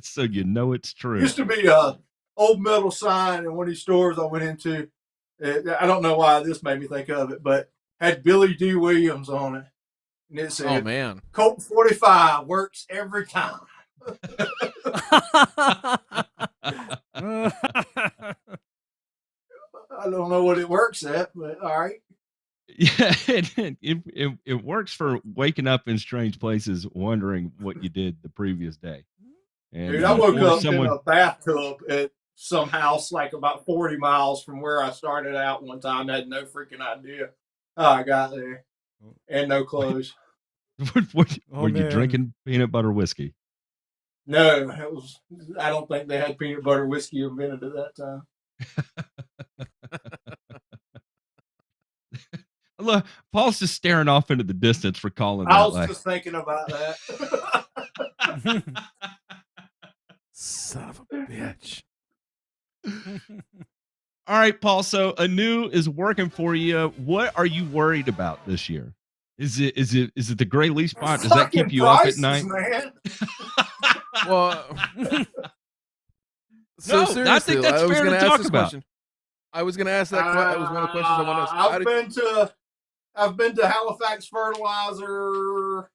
So you know it's true. Used to be a old metal sign in one of these stores I went into. I don't know why this made me think of it, but had Billy D. Williams on it. And it oh said, man. Cope 45 works every time. I don't know what it works at, but all right. Yeah, it works for waking up in strange places, wondering what you did the previous day. And Dude, I woke or up in a bathtub at some house like about 40 miles from where I started out one time. I had no freaking idea how I got there. And no clothes. were Oh, you man. drinking peanut butter whiskey? No, I don't think they had peanut butter whiskey invented at that time. Look, Paul's just staring off into the distance, recalling I that. was Like, just thinking about that. Son of a bitch. all right, Paul. So Anu is working for you. What are you worried about this year? Is it the gray leaf spot? Does that keep Fucking you up at prices, night? man. Well, so No, seriously, I think that's was fair gonna to ask talk this about. question. I was going to ask that. That was one of the questions I wanted to ask. I've been to Halifax Fertilizer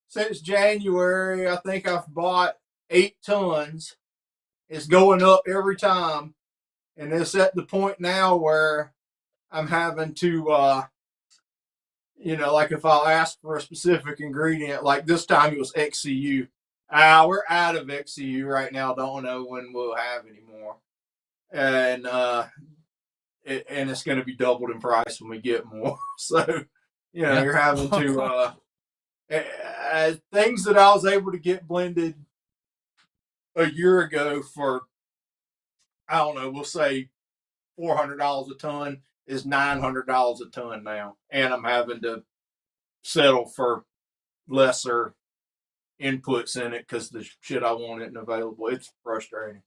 since January. I think I've bought 8 tons. It's going up every time, and it's at the point now where I'm having to, like if I'll ask for a specific ingredient, like this time it was XCU. We're out of XCU right now. Don't know when we'll have any more, and it's going to be doubled in price when we get more. So, Yeah. you're having to things that I was able to get blended a year ago for, I don't know, we'll say $400 a ton is $900 a ton now, and I'm having to settle for lesser inputs in it because the shit I want isn't available. It's frustrating.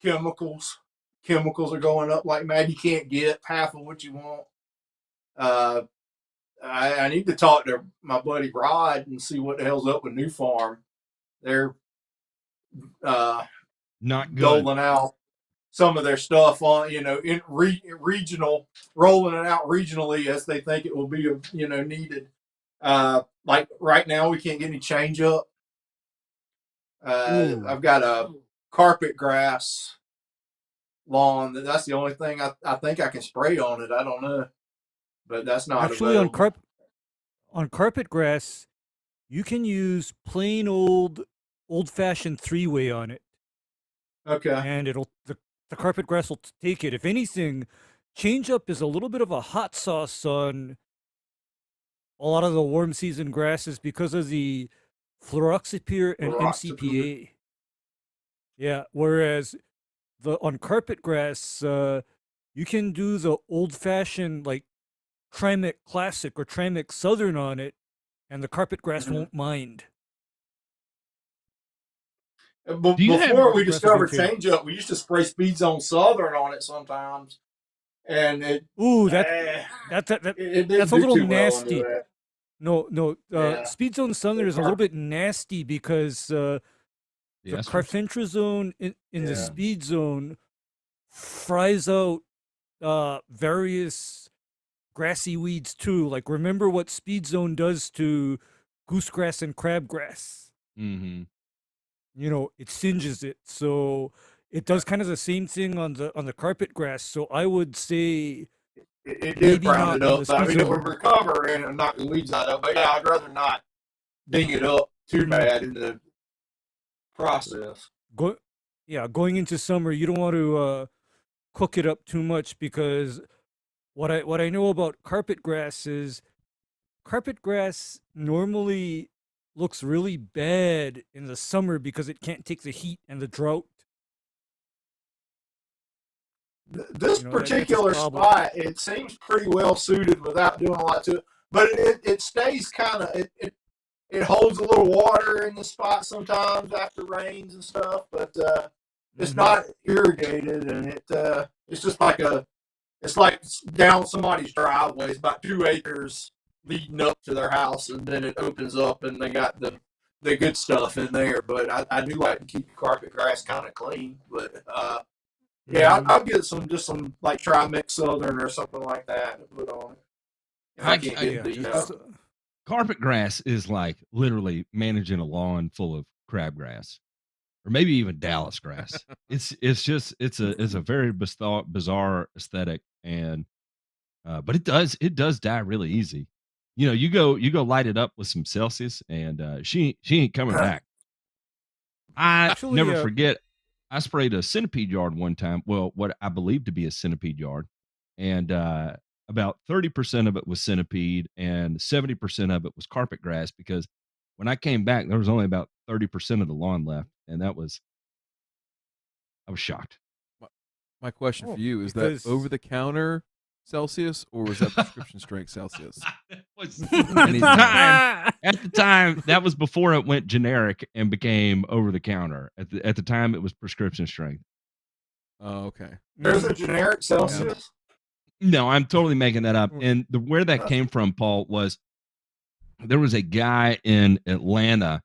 Chemicals are going up like mad. You can't get half of what you want. I need to talk to my buddy Rod and see what the hell's up with New Farm. They're Not good. doling out some of their stuff on, in regional, rolling it out regionally as they think it will be, needed. Like right now, we can't get any change up. I've got a carpet grass lawn. That's the only thing I think I can spray on it. I don't know, but that's not Actually, available. on carpet grass, you can use plain old-fashioned 3-way on it, Okay. and the carpet grass will take it. If anything, change up is a little bit of a hot sauce on a lot of the warm season grasses because of the fluroxypyr and MCPA. Yeah, whereas on carpet grass, you can do the old-fashioned like Trimix Classic or Trimix Southern on it, and the carpet grass won't mind. But Do you have- before we Progressive discovered okay. Change Up, we used to spray Speed Zone Southern on it sometimes, and Ooh, that it that's didn't a do little too well under nasty. that. No, Yeah. Speed Zone Southern is a little bit nasty because the Yes, carfentrazone in the Yeah. Speed Zone fries out various grassy weeds too. Like, remember what Speed Zone does to goosegrass and crabgrass? Mm-hmm. You know, it singes it. So it does kind of the same thing on the carpet grass. So I would say It did maybe brown not it on up. the I mean, Speed it would Zone. recover and knock the weeds out of it. But yeah, I'd rather not ding it up too Mhm. bad in the process. Going into summer, you don't want to cook it up too much, because what I know about carpet grass is carpet grass normally looks really bad in the summer because it can't take the heat and the drought. This You know, that's a particular problem. spot, it seems pretty well suited without doing a lot to it. But it stays kind of it holds a little water in the spot sometimes after rains and stuff, but it's Mhm. not irrigated, and it's just like it's like down somebody's driveway. It's about 2 acres leading up to their house, and then it opens up, and they got the good stuff in there. But I do like to keep the carpet grass kind of clean. But yeah, I'll get some like Trimix Southern or something like that to put on it. I can't I- get the Just, Carpet grass is like literally managing a lawn full of crabgrass, or maybe even Dallas grass. It's a very bizarre aesthetic, and but it does die really easy. You know, you go light it up with some Celsius, and she ain't coming back. I Actually, never forget. I sprayed a centipede yard one time. Well, what I believe to be a centipede yard, and about 30% of it was centipede, and 70% of it was carpet grass. Because when I came back, there was only about 30% of the lawn left, and I was shocked. My question Oh, for you is because- that over the counter Celsius or was that prescription strength Celsius? Was- at the time, that was before it went generic and became over the counter. At the time, it was prescription strength. Oh, okay. There's a generic Celsius. No, I'm totally making that up. And where that came from, Paul, was there was a guy in Atlanta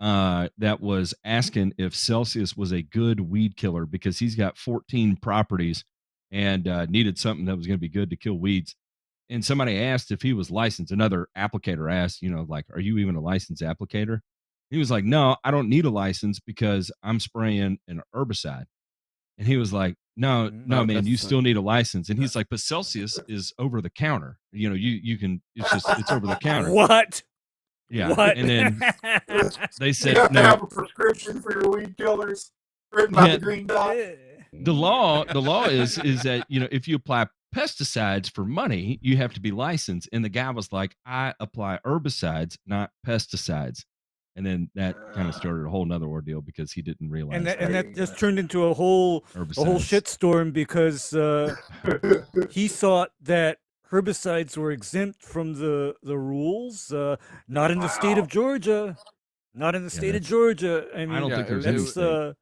that was asking if Celsius was a good weed killer because he's got 14 properties and needed something that was going to be good to kill weeds. And somebody asked if he was licensed. Another applicator asked, like, are you even a licensed applicator? He was like, no, I don't need a license because I'm spraying an herbicide. And he was like, no, Not a man, you pesticide. still need a license. And he's like, but Celsius is over the counter. You can, it's over the counter. What? Yeah. What? And then they You said, have to no, have a prescription for your weed killers written by Yeah. the Green Dot. the law is that, if you apply pesticides for money, you have to be licensed. And the guy was like, I apply herbicides, not pesticides. And then that kind of started a whole nother ordeal because he didn't realize and that that just turned into a whole herbicides. shitstorm because he thought that herbicides were exempt from the rules. Not in the state of Georgia. Not in the state of that's- Georgia. I mean, don't Yeah, think there's it any was- state.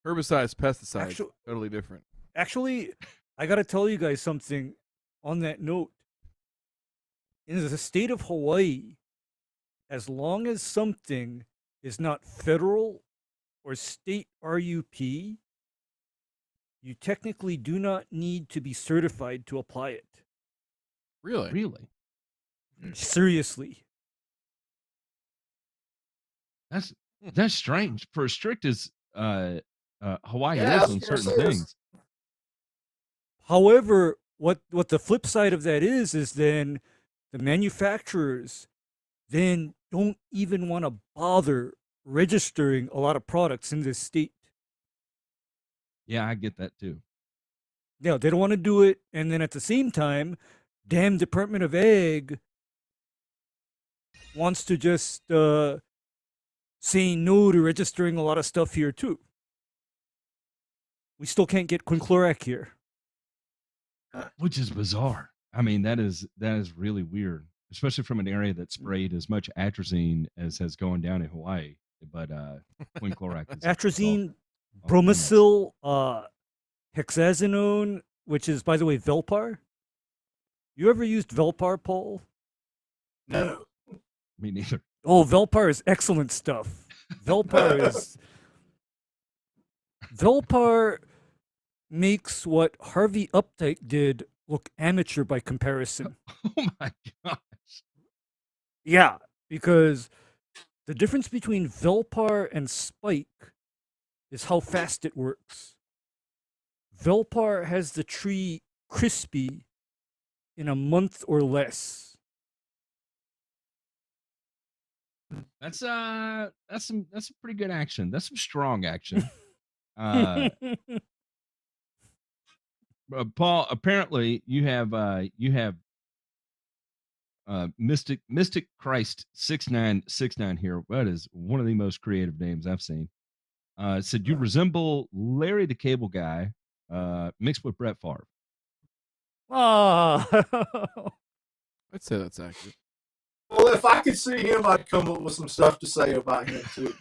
Herbicides, pesticides, Actu- totally different. Actually, I got to tell you guys something on that note. In the state of Hawaii, as long as something is not federal or state RUP, you technically do not need to be certified to apply it. Really? Really? Seriously. That's strange for as strict as Hawaii Yeah, I is was on gonna certain say this. things. However, what the flip side of that is then the manufacturers then don't even want to bother registering a lot of products in this state. Yeah, I get that too. Yeah, they don't want to do it, and then at the same time, damn Department of Ag wants to just say no to registering a lot of stuff here too. We still can't get quinclorac here. which is bizarre. I mean, that is really weird, especially from an area that sprayed as much atrazine as has gone down in Hawaii. But quinclorac is Atrazine, all peanuts. bromacil, hexazinone, which is, by the way, Velpar. You ever used Velpar, Paul? No. Me neither. Oh, Velpar is excellent stuff. Velpar makes what Harvey Updike did look amateur by comparison. Oh my gosh. Yeah, because the difference between Velpar and Spike is how fast it works. Velpar has the tree crispy in a month or less. That's some pretty good action. That's some strong action. Uh, Paul, apparently you have Mystic Christ 6969 here. That is one of the most creative names I've seen. It said you resemble Larry the Cable Guy, mixed with Brett Favre. Ah. I'd say that's accurate. Well, if I could see him, I'd come up with some stuff to say about him too.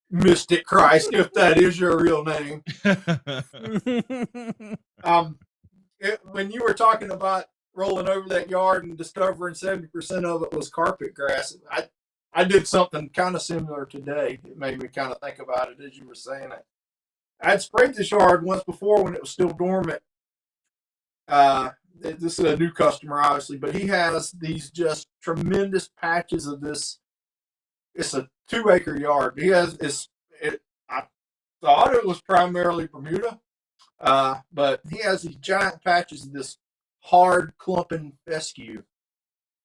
Mystic Christ, if that is your real name. When you were talking about rolling over that yard and discovering 70% of it was carpet grass, I did something kind of similar today. It made me kind of think about it as you were saying it. I'd sprayed this yard once before when it was still dormant. This is a new customer, obviously, but he has these just tremendous patches of this. It's a 2-acre yard. He has I thought it was primarily Bermuda, but he has these giant patches of this hard clumping fescue.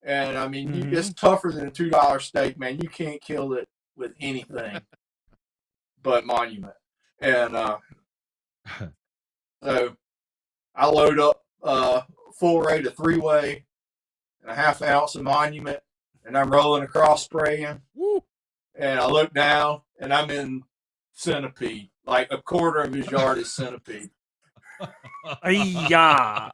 And I mean, it's tougher than a $2 steak, man. You can't kill it with anything but Monument. And so I load up full rate of 3-way and a half ounce of Monument, and I'm rolling across spraying. Woo. And I look down, and I'm in Centipede. Like a quarter of his yard is Centipede. Yeah.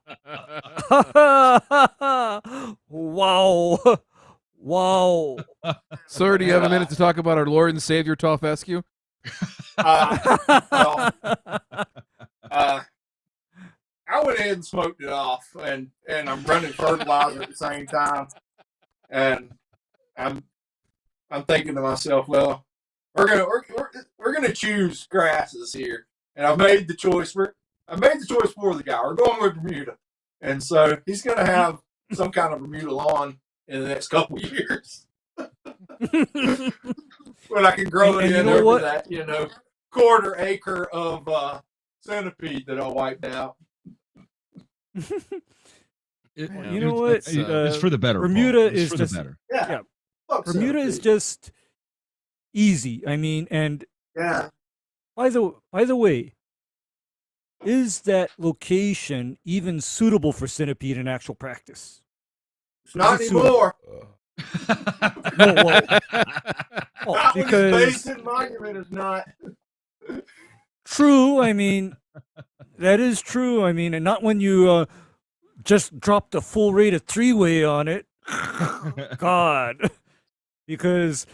Wow. Wow. Sir, do you have a minute to talk about our Lord and Savior, Tall Fescue? Well, I went ahead and smoked it off, and I'm running fertilizer at the same time, and I'm thinking to myself, well, we're gonna choose grasses here, and I've made the choice. I made the choice for the guy. We're going with Bermuda, and so he's gonna have some kind of Bermuda lawn in the next couple of years. When I can grow it in over that, quarter acre of Centipede that I wiped out. You know what? It's for the better. Bermuda Paul. It's is for just the better. Yeah. Bermuda is just easy. I mean, and yeah. by the way, is that location even suitable for Centipede in actual practice? It's not anymore. No, well, Not when because it's based in Monument is not. true. I mean, that is true. I mean, and not when you just dropped a full rate of 3-way on it. God, because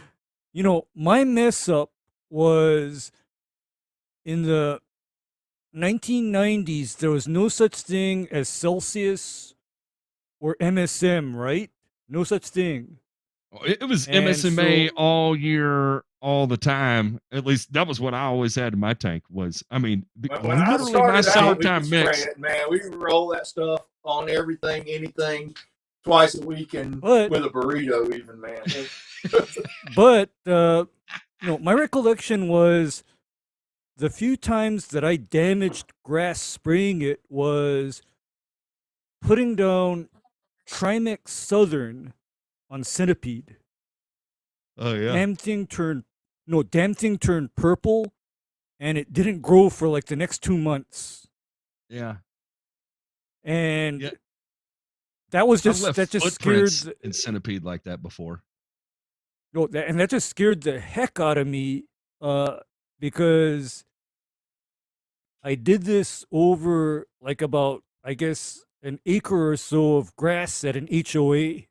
my mess up was in the 1990s. There was no such thing as Celsius or MSM, right? No such thing. It was And MSMA so- all year, all the time. At least that was what I always had in my tank. When I When I literally my started out, we summertime could spray mix. it, man. We would roll that stuff on everything, anything, twice a week, and But- with a burrito, even, man. But my recollection was the few times that I damaged grass spraying it was putting down Trimex Southern on Centipede. Oh yeah. Damn thing turned purple, and it didn't grow for like the next 2 months. Yeah. And Yeah. that was I've just left that just scared footprints in Centipede like that before. that just scared the heck out of me because I did this over like about, I guess, an acre or so of grass at an HOA. It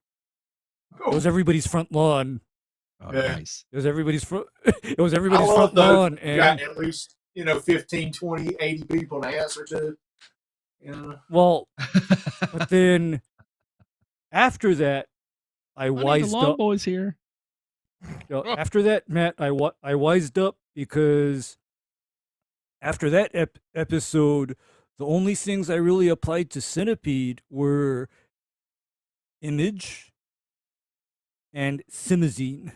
was everybody's front lawn. Oh, Yeah. nice. It was everybody's front. It was I everybody's love front those. lawn, You got and at least 15, 20, 80 people to answer to. well, but then after that, I I need the wised lawn up. boys here. After that, Matt, I wised up because after that episode, the only things I really applied to Centipede were image and simazine.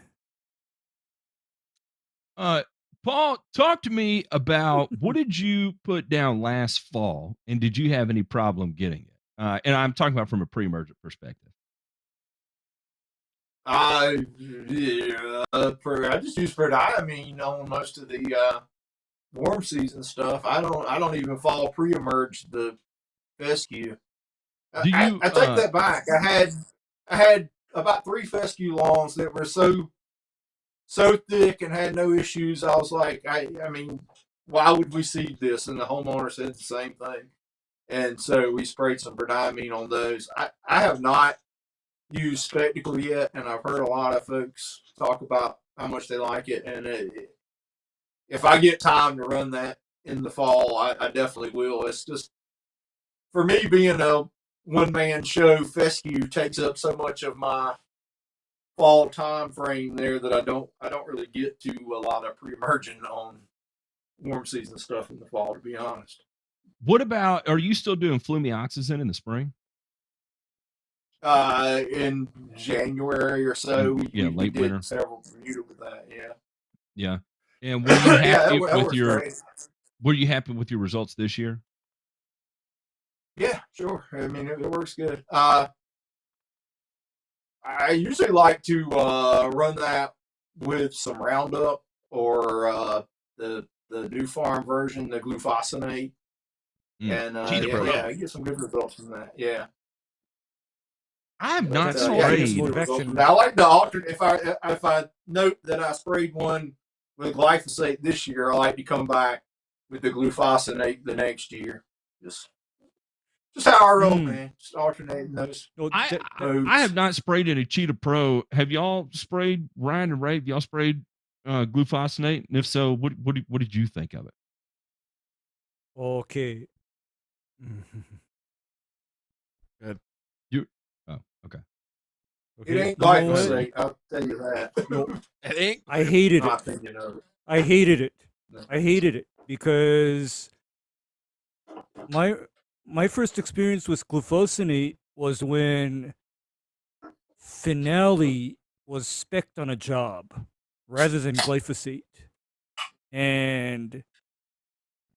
Paul, talk to me about what did you put down last fall, and did you have any problem getting it? And I'm talking about from a pre-emergent perspective. I just use prodiamine on most of the warm season stuff. I don't even follow pre-emerge the fescue. Do you, I take that back. I had about 3 fescue lawns that were so thick and had no issues. I was like, I mean, why would we seed this? And the homeowner said the same thing. And so we sprayed some prodiamine on those. I have not used Spectacle yet, and I've heard a lot of folks talk about how much they like it. And if I get time to run that in the fall, I definitely will. It's just, for me, being a one-man show, fescue takes up so much of my fall time frame there that I don't really get to a lot of pre-emergent on warm season stuff in the fall, to be honest. what about, are you still doing flumioxazin in the spring? In January or so, we late did winter. several Bermuda with that. Yeah. Yeah. And were you happy that with works your, great. were you happy with your results this year? Yeah, sure. I mean, it works good. I usually like to run that with some Roundup or the new farm version, the Glufosinate, and Cheetah Pro. I get some good results from that. Yeah, I have not That's all I right. get some sprayed. good results Motivation. from that. I like to alternate. If I note that I sprayed one with glyphosate this year, I like to come back with the Glufosinate the next year. Just how I roll, man. Just alternating those. No, I modes. have not sprayed any Cheetah Pro. Have y'all sprayed, Ryan and Ray? Have y'all sprayed glufosinate? And if so, what did you think of it? okay. You oh okay. It ain't You know what? glyphosate, I'll tell you that. No, I think I hated My it. opinion of it. I hated it. I hated it because my first experience with glufosinate was when Finale was spec'd on a job rather than glyphosate. And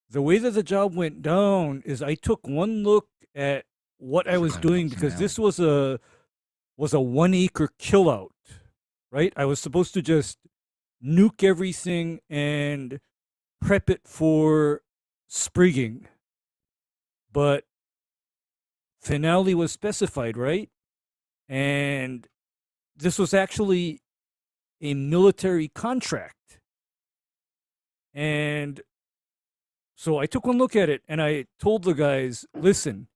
the way that the job went down is I took one look at what I was Forgot about doing because Finale. this was a 1 acre kill out, right? I was supposed to just nuke everything and prep it for sprigging. But Finale was specified, right? And this was actually a military contract. And so I took one look at it and I told the guys, listen,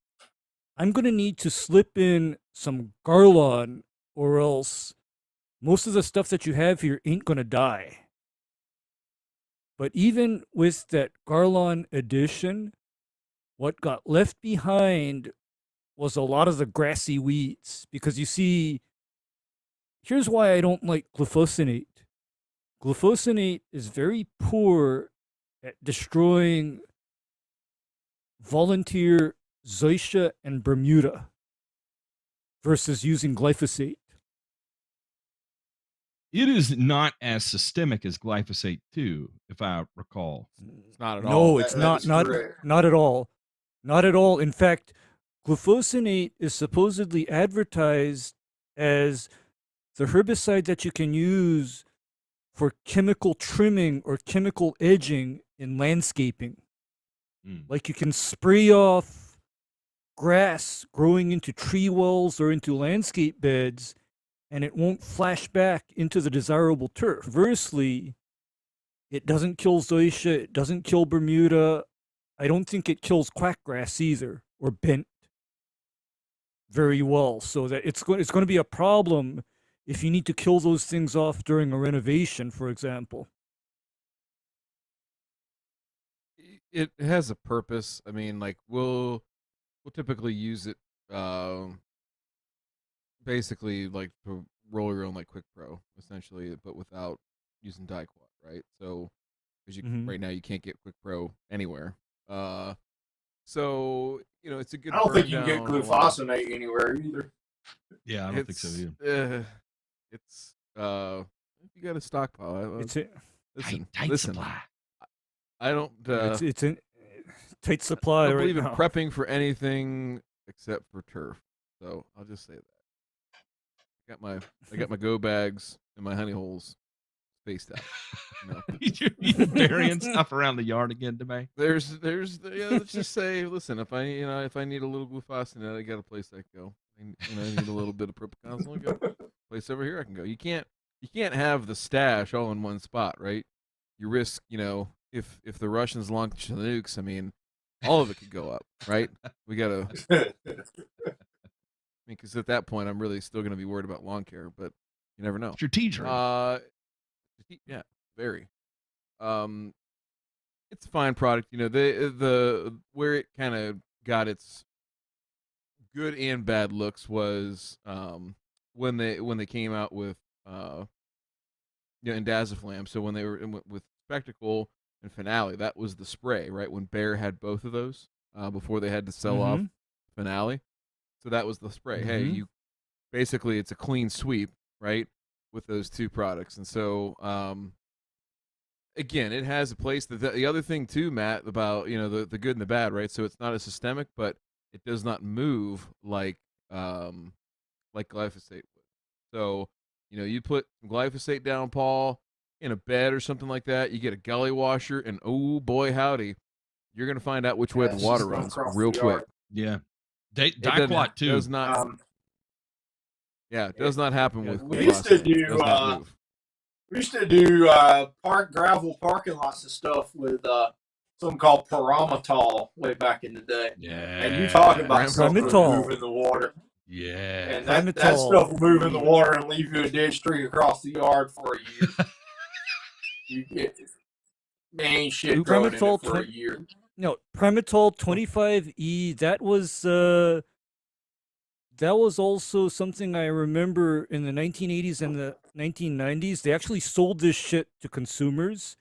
I'm going to need to slip in some Garlon or else most of the stuff that you have here ain't going to die. But even with that Garlon addition, what got left behind was a lot of the grassy weeds. Because you see, here's why I don't like glufosinate. Glufosinate is very poor at destroying volunteer zoysia and Bermuda versus using glyphosate. it is not as systemic as glyphosate 2, if I recall. It's not at all. No, it's That not is not correct. not at all. Not at all. In fact, glufosinate is supposedly advertised as the herbicide that you can use for chemical trimming or chemical edging in landscaping. Mm. Like you can spray off grass growing into tree wells or into landscape beds and it won't flash back into the desirable turf. Conversely, it doesn't kill zoysia, it doesn't kill Bermuda. I don't think it kills quackgrass either, or bent very well. So that it's going to be a problem if you need to kill those things off during a renovation, for example. It has a purpose. I mean, like we'll typically use it basically like to roll your own like Quick Pro essentially, but without using Diquat, right? So because Mhm. right now you can't get Quick Pro anywhere. So it's a good. I don't think you can get burn down on- glufosinate anywhere either. Yeah, I don't think so It's, either. It's you got a stockpile. It's a, Listen, tight listen. supply. I don't. it's in tight I supply don't right believe in now. prepping for anything except for turf. So I'll just say that. I got my go bags and my honey holes spaced out. You're burying stuff around the yard again today. There's let's just say, listen, if I need a little glufosinate, I got a place I can go. I need a little bit of propiconazole, I go place over here I can go. You can't have the stash all in one spot, right? You risk, if the Russians launch the nukes, I mean, all of it could go up, right? We gotta. Because at that point, I'm really still going to be worried about lawn care, but you never know. Strategic. Yeah, very. It's a fine product. The where it kind of got its good and bad looks was when they came out with Indaziflam. So when they were with Spectacle and Finale, that was the spray, right? When Bayer had both of those before they had to sell off Finale. So that was the spray. Hey, you basically it's a clean sweep, right, with those two products. And so again, it has a place. The other thing too, Matt, about the good and the bad, right? So it's not a systemic, but it does not move like glyphosate would. So you put some glyphosate down, Paul, in a bed or something like that. You get a gully washer, and oh boy, howdy, you're gonna find out which way the water runs real quick. Yeah. It Diquat too. Does not. It does not happen with. We used to glyphosate. do It does not move. we used to do gravel parking lots and stuff with something called pyramitol way back in the day. Yeah. And you talk about something Pyramitol. move in the water. Yeah. And that Pyramitol. stuff will move in the water and leave you a dead streak across the yard for a year. You get ain't shit growing in it Pyramitol for a year. No, Primatol 25E, that was also something I remember in the 1980s and the 1990s. They actually sold this shit to consumers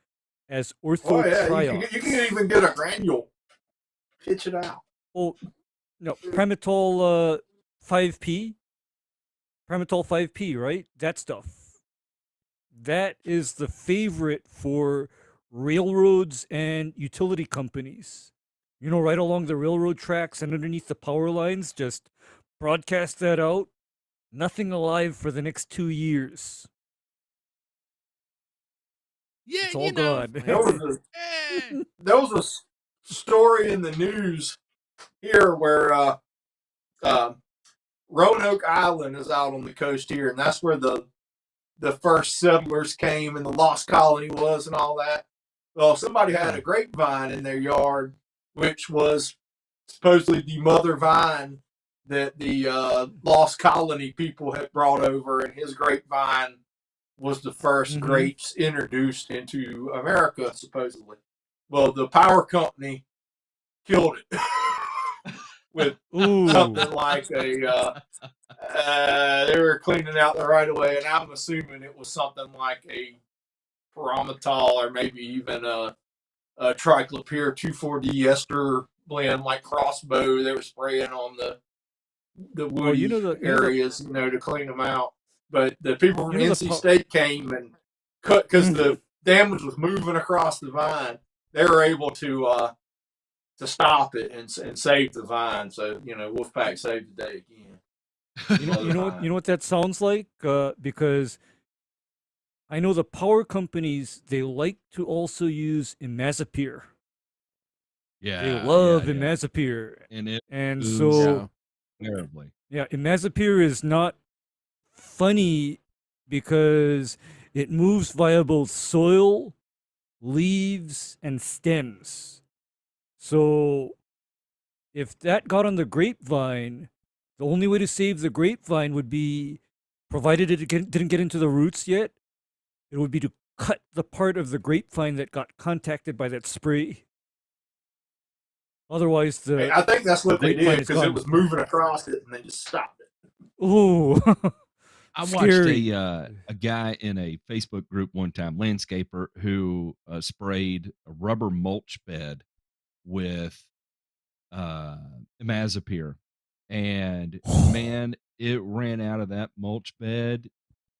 as Oh yeah, orthotriol. you can even get a granule. Pitch it out. Oh, no, Primatol 5P. Primatol 5P, right? That stuff. That is the favorite for railroads and utility companies. Right along the railroad tracks and underneath the power lines, just broadcast that out. Nothing alive for the next 2 years. Yeah, It's all gone. There was a story in the news here where Roanoke Island is out on the coast here, and that's where the first settlers came and the lost colony was and all that. Well, somebody had a grapevine in their yard, which was supposedly the mother vine that the lost colony people had brought over, and his grapevine was the first grapes introduced into America, supposedly. Well, the power company killed it with something like they were cleaning out the right of way, and I'm assuming it was something like a pyramitol or maybe even a triclopyr 2,4-D ester blend like Crossbow. They were spraying on the woody areas, to clean them out. But the people from NC State came and cut because the damage was moving across the vine. They were able to stop it and save the vine. So Wolfpack saved the day again. You know what that sounds like? Because I know the power companies, they like to also use imazapyr. Yeah. They love imazapyr. And so terribly. Yeah, imazapyr is not funny because it moves via both soil, leaves, and stems. So if that got on the grapevine, the only way to save the grapevine would be, provided didn't get into the roots yet, it would be to cut the part of the grapevine that got contacted by that spray. Otherwise, I think that's what they grapevine did is because it gone. was moving across it and they just stopped it. Ooh, I watched scary. a guy in a Facebook group one time, landscaper, who sprayed a rubber mulch bed with imazapyr, and man, it ran out of that mulch bed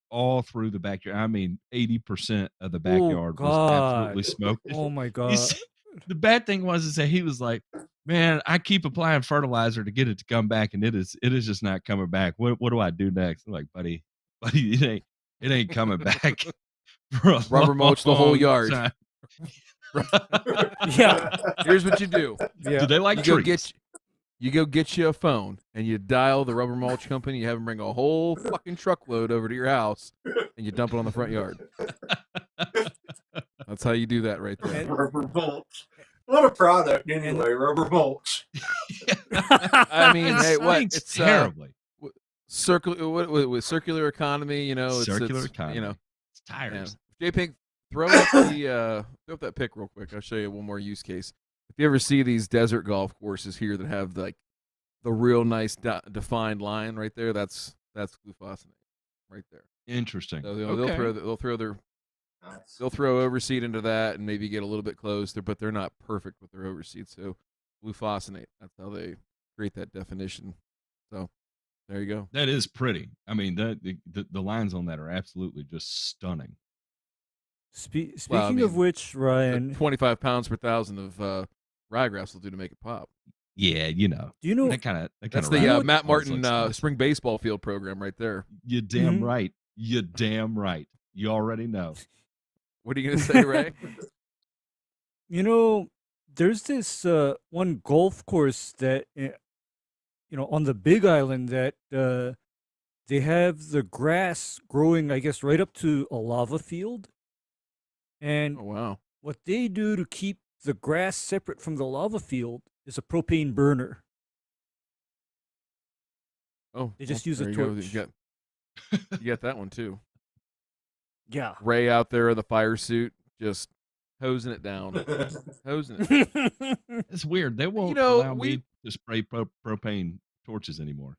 all through the backyard. I mean, 80% of the Oh backyard was absolutely God. smoked. Oh my He God. said- the bad thing was is that he was like, "Man, I keep applying fertilizer to get it to come back, and it is just not coming back. What do I do next?" I'm like, buddy, it ain't coming back for a Rubber mulch the whole long yard. time. Yeah. Here's what you do. Yeah. Do they like You trees? go get you a phone and you dial the rubber mulch company. You have them bring a whole fucking truckload over to your house and you dump it on the front yard. That's how you do that right there. Rubber mulch. What a product, anyway. Rubber mulch. I mean, It hey, what? stinks It's terribly. with circular economy, you know. Circular it's, economy. You know, It's tires. J Pink, throw up that pic real quick. I'll show you one more use case. If you ever see these desert golf courses here that have like the real nice defined line right there, that's glufosinate right there. Interesting. So they'll Okay. they'll throw overseed into that and maybe get a little bit closer, but they're not perfect with their overseed. So glufosinate, that's how they create that definition. So there you go. That is pretty. I mean, the lines on that are absolutely just stunning. Speaking Well, I mean, of which, Ryan, 25 pounds per thousand of ryegrass will do to make it pop. Yeah, you know. do you know? That kind of That's rhymes the with Matt all this Martin stuff. spring baseball field program right there. You damn Mhm. right. You damn right. You already know. What are you gonna say, Ray? You know, there's this one golf course that on the Big Island that they have the grass growing, I guess, right up to a lava field, and Oh wow. what they do to keep the grass separate from the lava field is a propane burner. Oh, They just well, use a there you go. torch. You got that one too. Yeah. Ray out there in the fire suit, just hosing it down, hosing it. It's weird. They won't know, allow me to spray propane torches anymore.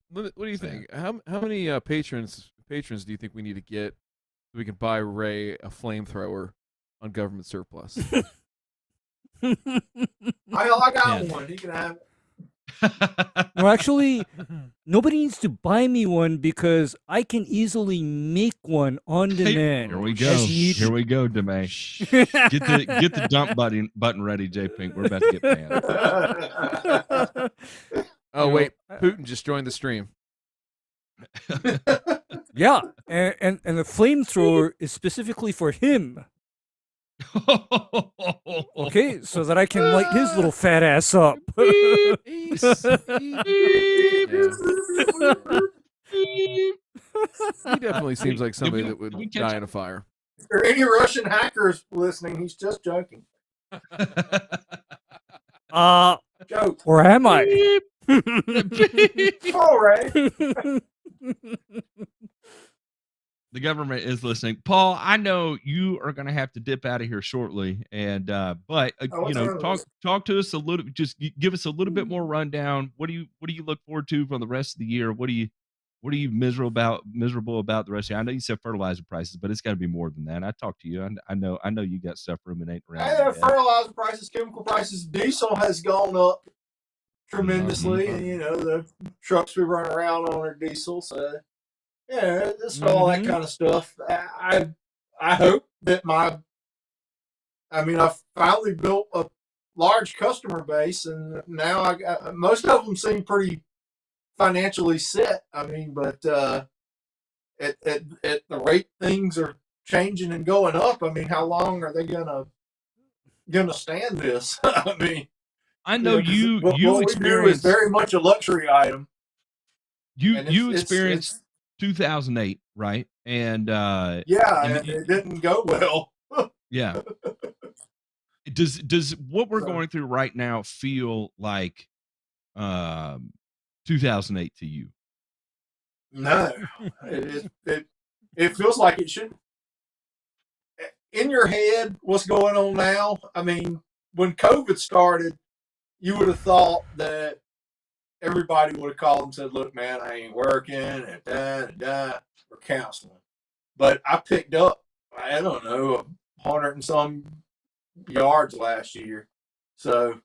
What do you Sad. think? How many patrons do you think we need to get so we can buy Ray a flamethrower on government surplus? I got Yeah. one. He can have it. No, actually, nobody needs to buy me one because I can easily make one on demand. Here we as go. needed. Here we go, Demay. Get the dump button ready, J Pink. We're about to get banned. Oh You know, wait, Putin just joined the stream. Yeah, and the flamethrower is specifically for him. Okay, so that I can light his little fat ass up. He definitely seems like somebody that would we catch die up? in a fire. If there are any Russian hackers listening, he's just joking. Joke. Or am I? All right. The government is listening. Paul, I know you are going to have to dip out of here shortly, and but what's wrong with talk to us a little. Just give us a little bit more rundown. What do you look forward to from the rest of the year? What are you miserable about the rest of the year? I know you said fertilizer prices, but it's got to be more than that. I talked to you. I know you got stuff ruminating around. in your head. Fertilizer prices, chemical prices, diesel has gone up tremendously. And, the trucks we run around on are diesel. So, yeah, it's all that kind of stuff. I hope that I finally built a large customer base, and now I got most of them seem pretty financially set. But at the rate things are changing and going up, how long are they gonna stand this? I know you what we do is experienced very much a luxury item. you experienced 2008, right? And Yeah, and it didn't go well. yeah. Does what we're So, going through right now feel like 2008 to you? no, it feels like it should. In your head, what's going on now? I mean, when COVID started, you would have thought that everybody would have called and said, "Look, man, I ain't working," or counseling. But I picked up, I don't know, 100 and some yards last year. So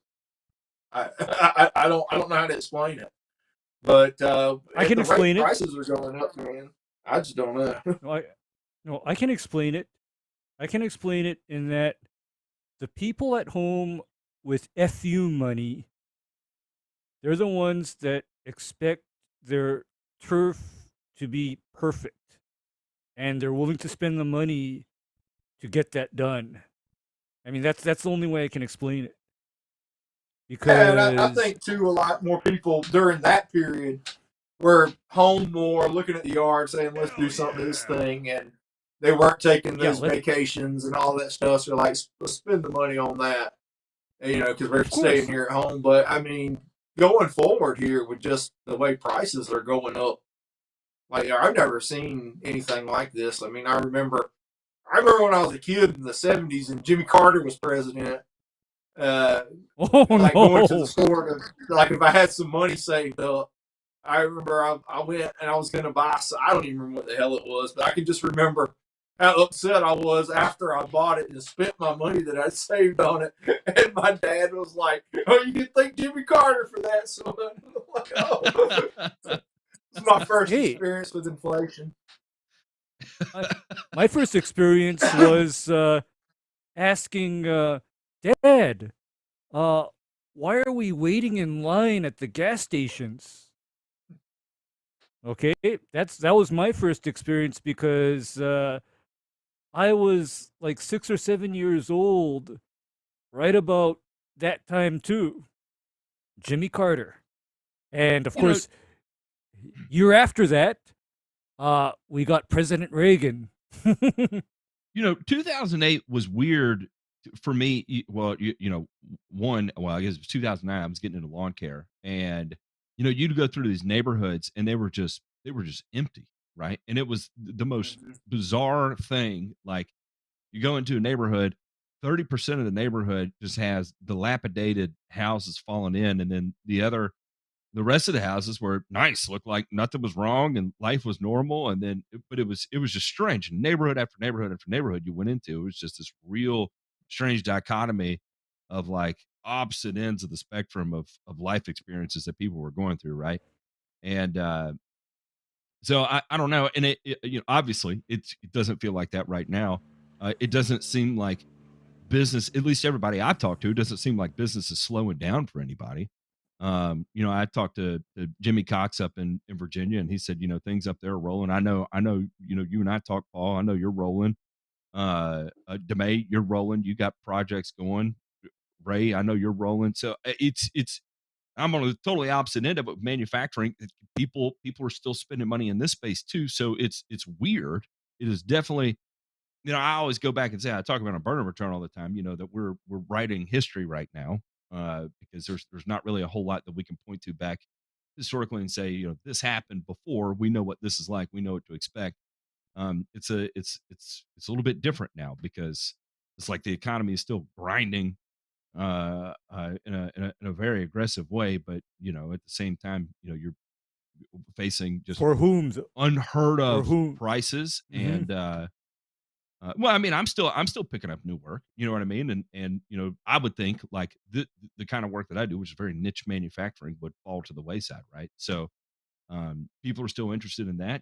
I don't know how to explain it. But I if can the explain it. prices are going up, man, I just don't know. I can explain it. I can explain it in that the people at home with FU money, they're the ones that expect their turf to be perfect, and they're willing to spend the money to get that done. I mean, that's the only way I can explain it. Yeah, and I Because think too, a lot more people during that period were home more, looking at the yard, saying, "Let's do something to this thing," and they weren't taking Yeah, those vacations and all that stuff. So like, let's spend the money on that, because we're Of course. staying here at home. But I mean, going forward here with just the way prices are going up, like I've never seen anything like this. I mean, I remember when I was a kid in the '70s and Jimmy Carter was president. Oh Like going to no! the store to, like, if I had some money saved up, I remember I went and I was going to buy. So I don't even remember what the hell it was, but I can just remember how upset I was after I bought it and spent my money that I saved on it. And my dad was like, "Oh, you can thank Jimmy Carter for that, son." Like, oh. It's my first Hey. experience with inflation. My first experience was asking Dad, why are we waiting in line at the gas stations? Okay, that was my first experience because I was like 6 or 7 years old, right about that time too. Jimmy Carter, and of You know- course, year after that, we got President Reagan. 2008 was weird for me. Well, I guess it was 2009. I was getting into lawn care, and you'd go through these neighborhoods, and they were just empty, right? And it was the most bizarre thing. Like, you go into a neighborhood, 30% of the neighborhood just has dilapidated houses falling in, and then the rest of the houses were nice, looked like nothing was wrong and life was normal. And then, but it was just strange. Neighborhood after neighborhood after neighborhood you went into, it was just this real strange dichotomy of like opposite ends of the spectrum of life experiences that people were going through, right? And so I don't know, and it obviously it doesn't feel like that right now. It doesn't seem like business, at least everybody I've talked to, doesn't seem like business is slowing down for anybody. I talked to Jimmy Cox up in Virginia, and he said, things up there are rolling. I know, you and I talk, Paul. I know you're rolling. DeMay, you're rolling. You got projects going. Ray, I know you're rolling. So I'm on the totally opposite end of it with manufacturing. People are still spending money in this space too. So it's weird. It is definitely, I always go back and say, I talk about a burner return all the time, that we're writing history right now, because there's not really a whole lot that we can point to back historically and say, this happened before. We know what this is like. We know what to expect. It's a little bit different now because it's like the economy is still grinding in a very aggressive way, but at the same time, you're facing just For whom? unheard of whom? prices. Mhm. And well, I mean, I'm still picking up new work. You know what I mean? And I would think like the kind of work that I do, which is very niche manufacturing, would fall to the wayside, right? So people are still interested in that.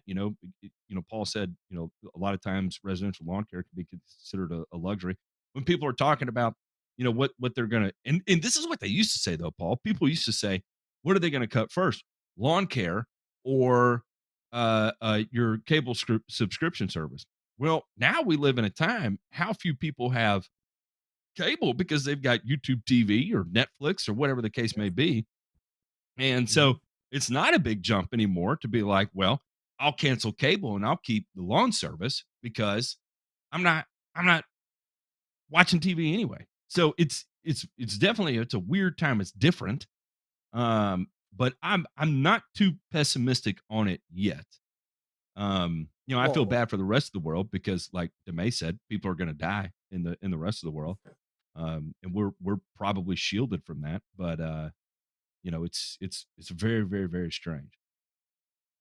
Paul said, a lot of times residential lawn care can be considered a luxury. When people are talking about, what they're gonna, and this is what they used to say though, Paul. People used to say, what are they going to cut first, lawn care or your cable subscription service? Well, now we live in a time, how few people have cable because they've got YouTube TV or Netflix or whatever the case may be. And so it's not a big jump anymore to be like, well, I'll cancel cable and I'll keep the lawn service because I'm not watching TV anyway. so it's definitely, it's a weird time. It's different. But I'm not too pessimistic on it yet. I feel Well- bad for the rest of the world because, like DeMay said, people are going to die in the rest of the world, and we're probably shielded from that. But it's very, very, very strange.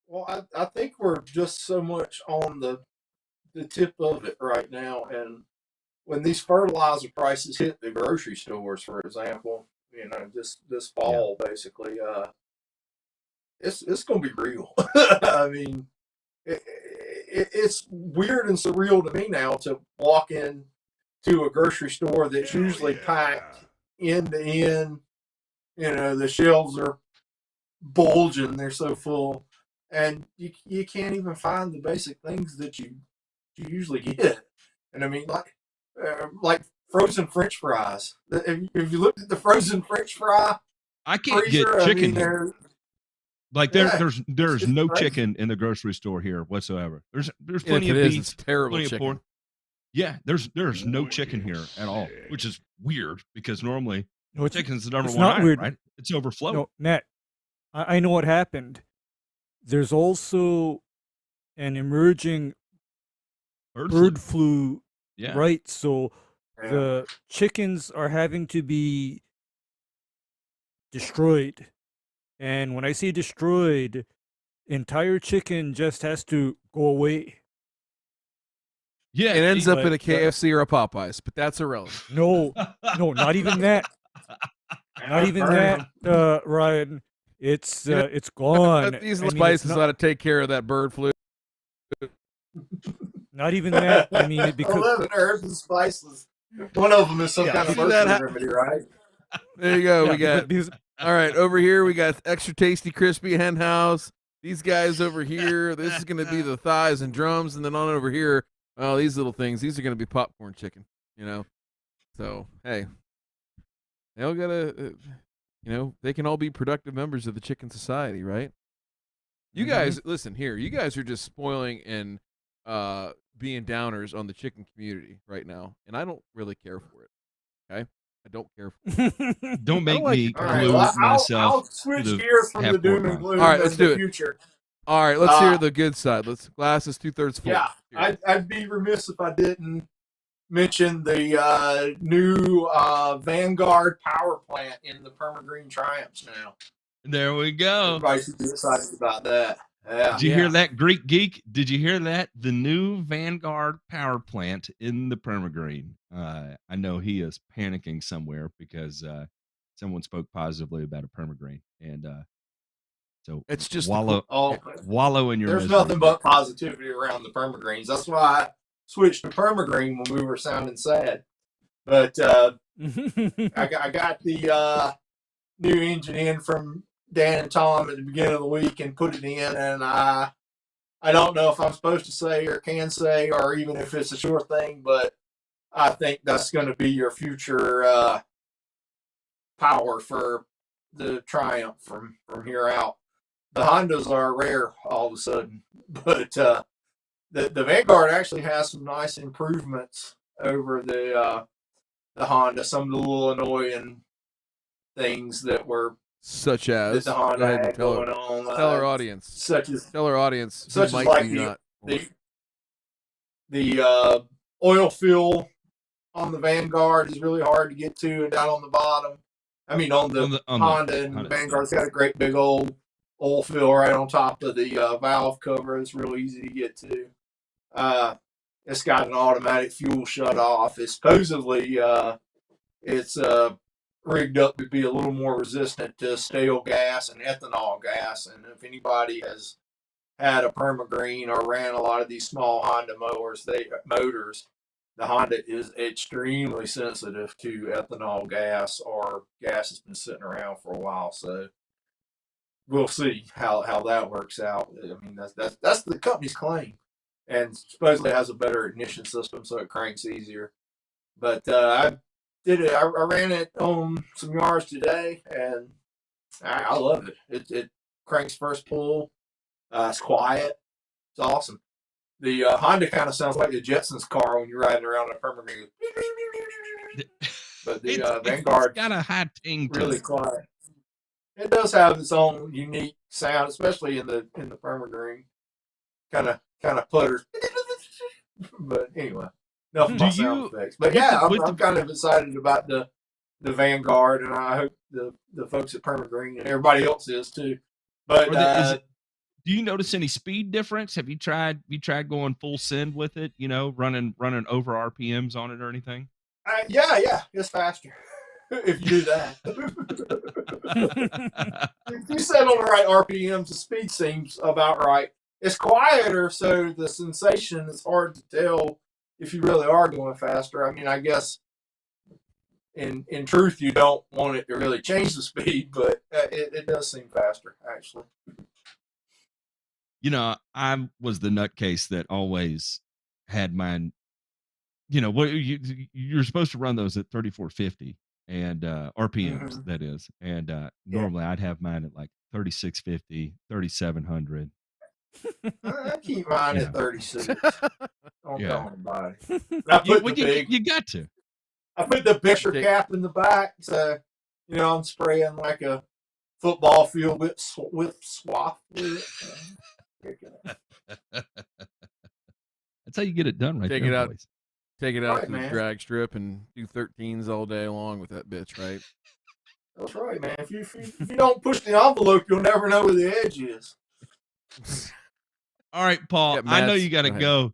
Well, I think we're just so much on the tip of it right now, and when these fertilizer prices hit the grocery stores, for example, this fall, basically, it's going to be real. I mean, it's weird and surreal to me now to walk in to a grocery store that's usually packed end to end. The shelves are bulging; they're so full, and you can't even find the basic things that you usually get. And I mean, like frozen French fries. If you looked at the frozen French fry I can't freezer, get chicken I mean, here. Like it's no crazy. chicken in the grocery store here whatsoever. There's And if plenty it of is, beef, it's terrible plenty of chicken. pork. Yeah, there's no chicken here at all, which is weird because normally No, it's, chicken's the number it's one not item, weird. right? It's overflowing. No, Matt, I know what happened. There's also an emerging bird flu, Yeah. right? So Yeah. the chickens are having to be destroyed. And when I say destroyed, entire chicken just has to go away. Yeah, It ends up but, at a KFC or a Popeyes, but that's irrelevant. No, not even that. Not even that, Ryan. It's gone. But these I mean, spices it's not, ought to take care of that bird flu. not even that. I mean, because 11 herbs and spices. One of them is some Yeah, kind of see that mercury remedy, right? There you go. yeah, We got because all right over here. We got extra tasty, crispy hen house. These guys over here. This is going to be the thighs and drums, and then on over here. Oh, these little things. These are going to be popcorn chicken. So hey, they all gotta. They can all be productive members of the chicken society, right? You guys, listen here. You guys are just spoiling and being downers on the chicken community right now, and I don't really care for it. Okay, I don't care for it. Don't make like me it. All right, glue well, myself. I'll switch to the gears from the half-pork doom and line. gloom All right, let's of the do it. future. All right, let's hear the good side. Let's glasses 2/3 full. Yeah, Here. I'd be remiss if I didn't mention the new Vanguard power plant in the PermaGreen Triumphs now. There we go. Everybody should be excited about that. Yeah. Did you hear that, Greek geek? Did you hear that? The new Vanguard power plant in the PermaGreen. I know he is panicking somewhere because someone spoke positively about a PermaGreen, and so It's just wallow in your There's misery. nothing but positivity around the PermaGreens. That's why I switched to PermaGreen when we were sounding sad. But I got the new engine in from Dan and Tom at the beginning of the week and put it in, and I don't know if I'm supposed to say or can say or even if it's a sure thing, but I think that's going to be your future power for the Triumph from here out. The Hondas are rare all of a sudden, but the Vanguard actually has some nice improvements over the Honda. Some of the little annoying things that were such as that the Honda go ahead and had tell going her, on, tell our audience, such as who might like be not. the oil fill on the Vanguard is really hard to get to, and down on the bottom. I mean, on the Honda and the Vanguard's got a great big old oil fill right on top of the valve cover. It's real easy to get to. It's got an automatic fuel shut off. It's supposedly it's rigged up to be a little more resistant to stale gas and ethanol gas. And if anybody has had a PermaGreen or ran a lot of these small Honda motors, the Honda is extremely sensitive to ethanol gas or gas that's been sitting around for a while. So we'll see how that works out. I mean, that's the company's claim, and supposedly it has a better ignition system, so it cranks easier. But I did it. I ran it on some yards today, and I love it. It cranks first pull. It's quiet. It's awesome. The Honda kind of sounds like the Jetsons car when you're riding around in a PermaGreen. but the It's Vanguard's got a high ting to really it. quiet. It does have its own unique sound, especially in the PermaGreen. Kind of putters. But anyway, enough of Do my sound you effects. But with yeah, with I'm kind of excited about the Vanguard, and I hope the folks at PermaGreen and everybody else is too. But do you notice any speed difference? Have you tried going full send with it? You know, running over RPMs on it or anything? yeah, it's faster if you do that. If you set on the right RPMs, the speed seems about right. It's quieter, so the sensation is hard to tell if you really are going faster. I mean, I guess in truth, you don't want it to really change the speed, but it does seem faster, actually. You know, I was the nutcase that always had mine. You know, what you're supposed to run those at 3450 and RPMs, that is. And normally I'd have mine at like 3650, 3700. I keep mine at 36. Don't tell anybody. I You got to. I put the picture cap in the back, so I'm spraying like a football field with swath with it. That's how you get it done, right? Take there, it out. boys. Take it out Right, to the man. drag strip and do 13s all day long with that bitch, right? That's right, man. If you don't push the envelope, you'll never know where the edge is. All right, Paul. Yeah, I know Matt's- you got to go go.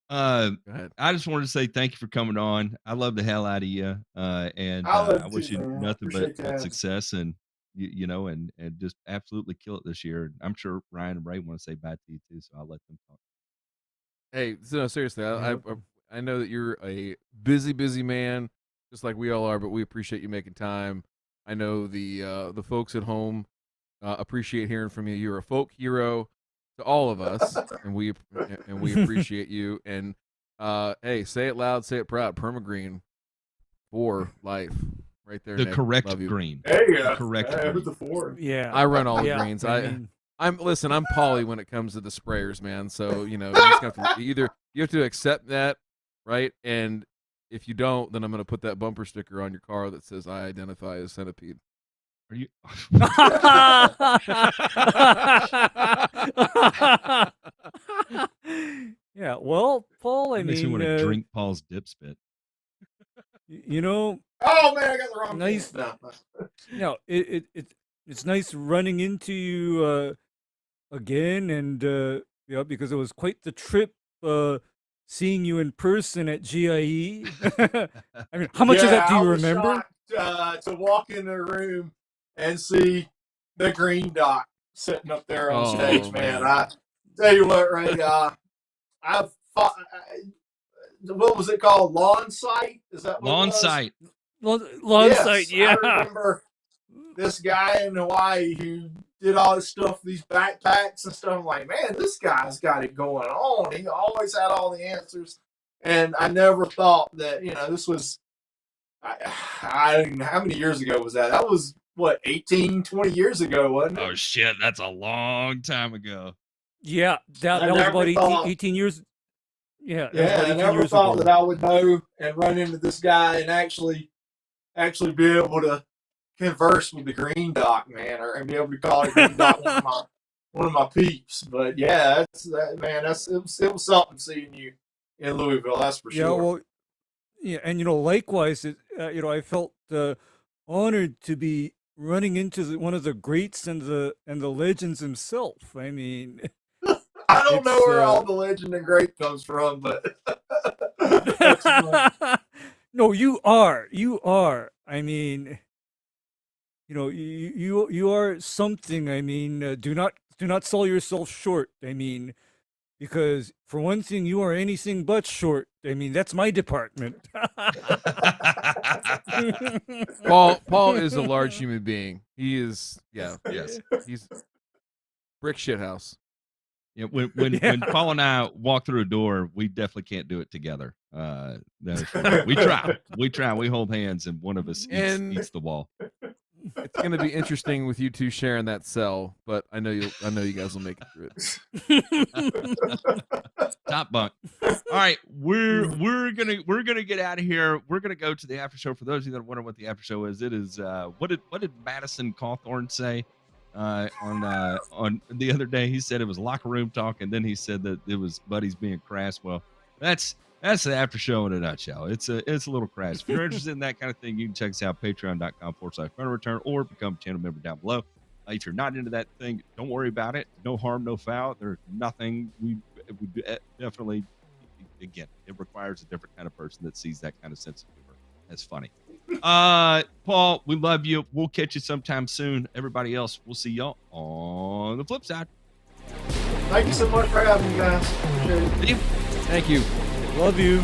Go ahead. I just wanted to say thank you for coming on. I love the hell out of you, and I love I wish you, you man. nothing Appreciate but that. success and and just absolutely kill it this year. I'm sure Ryan and Ray want to say bye to you too, so I'll let them talk. Hey, no, seriously, I know that you're a busy man, just like we all are, but we appreciate you making time. I know the folks at home appreciate hearing from you. You're a folk hero to all of us, and we appreciate you. And hey, say it loud, say it proud. PermaGreen for life, right there. The Nick. correct Love you. green. There you The go. correct With green. the four. Yeah. I run all the Yeah, greens. I mean- I'm Pauly when it comes to the sprayers, man. So you just have to you have to accept that, right? And if you don't, then I'm going to put that bumper sticker on your car that says I identify as Centipede. Are you? Yeah, well, Paul, I That makes me mean, want to drink Paul's dip spit. Oh man, I got the wrong Nice. one. No. It's nice running into you again, and because it was quite the trip seeing you in person at GIE. I mean, how much of that do I you was remember? shocked, to walk in the room and see the green dot sitting up there on Oh, stage, man. man. I tell you what, Ray, I've fought, what was it called? Lawn sight? Is that what Lawn it was? sight. Lawn Yes, sight, yeah. I remember this guy in Hawaii who did all this stuff, these backpacks and stuff. I'm like, man, this guy's got it going on. He always had all the answers. And I never thought that, this was, I don't know, how many years ago was that? That was, 18, 20 years ago, wasn't it? Oh shit, that's a long time ago. Yeah, that I was never about 18, thought- 18 years. Yeah, that was Yeah, about I 18 never years thought ago. that I would know and run into this guy and actually be able to converse with the green dot, man, and be able to call it green dot one of my peeps. But yeah, it was something seeing you in Louisville, that's for Yeah, sure. well, yeah, and likewise, I felt honored to be running into one of the greats and the legends himself. I mean, I don't know it's, where all the legend and great comes from, but that's fun. no, you are. I mean, you are something. I mean, do not sell yourself short. I mean, because for one thing, you are anything but short. I mean, that's my department. Paul is a large human being. He is, Yes. he's brick shit house. Yeah, when Paul and I walk through a door, we definitely can't do it together. No, we try, we hold hands, and one of us eats the wall. It's going to be interesting with you two sharing that cell, but I know you guys will make it through it. Top bunk. All right, we're gonna get out of here. We're gonna go to the after show. For those of you that wonder what the after show is, it is what did Madison Cawthorn say on the other day? He said it was locker room talk, and then he said that it was buddies being crass. Well, that's the after show in a nutshell. It's a little crass. If you're interested in that kind of thing, you can check us out patreon.com/return or become a channel member down below. If you're not into that thing, don't worry about it. No harm, no foul. There's nothing. We definitely, again, it requires a different kind of person that sees that kind of sense of humor. That's funny. Paul, we love you. We'll catch you sometime soon. Everybody else, we'll see y'all on the flip side. Thank you so much for having me, guys. Appreciate it. Thank you. Love you.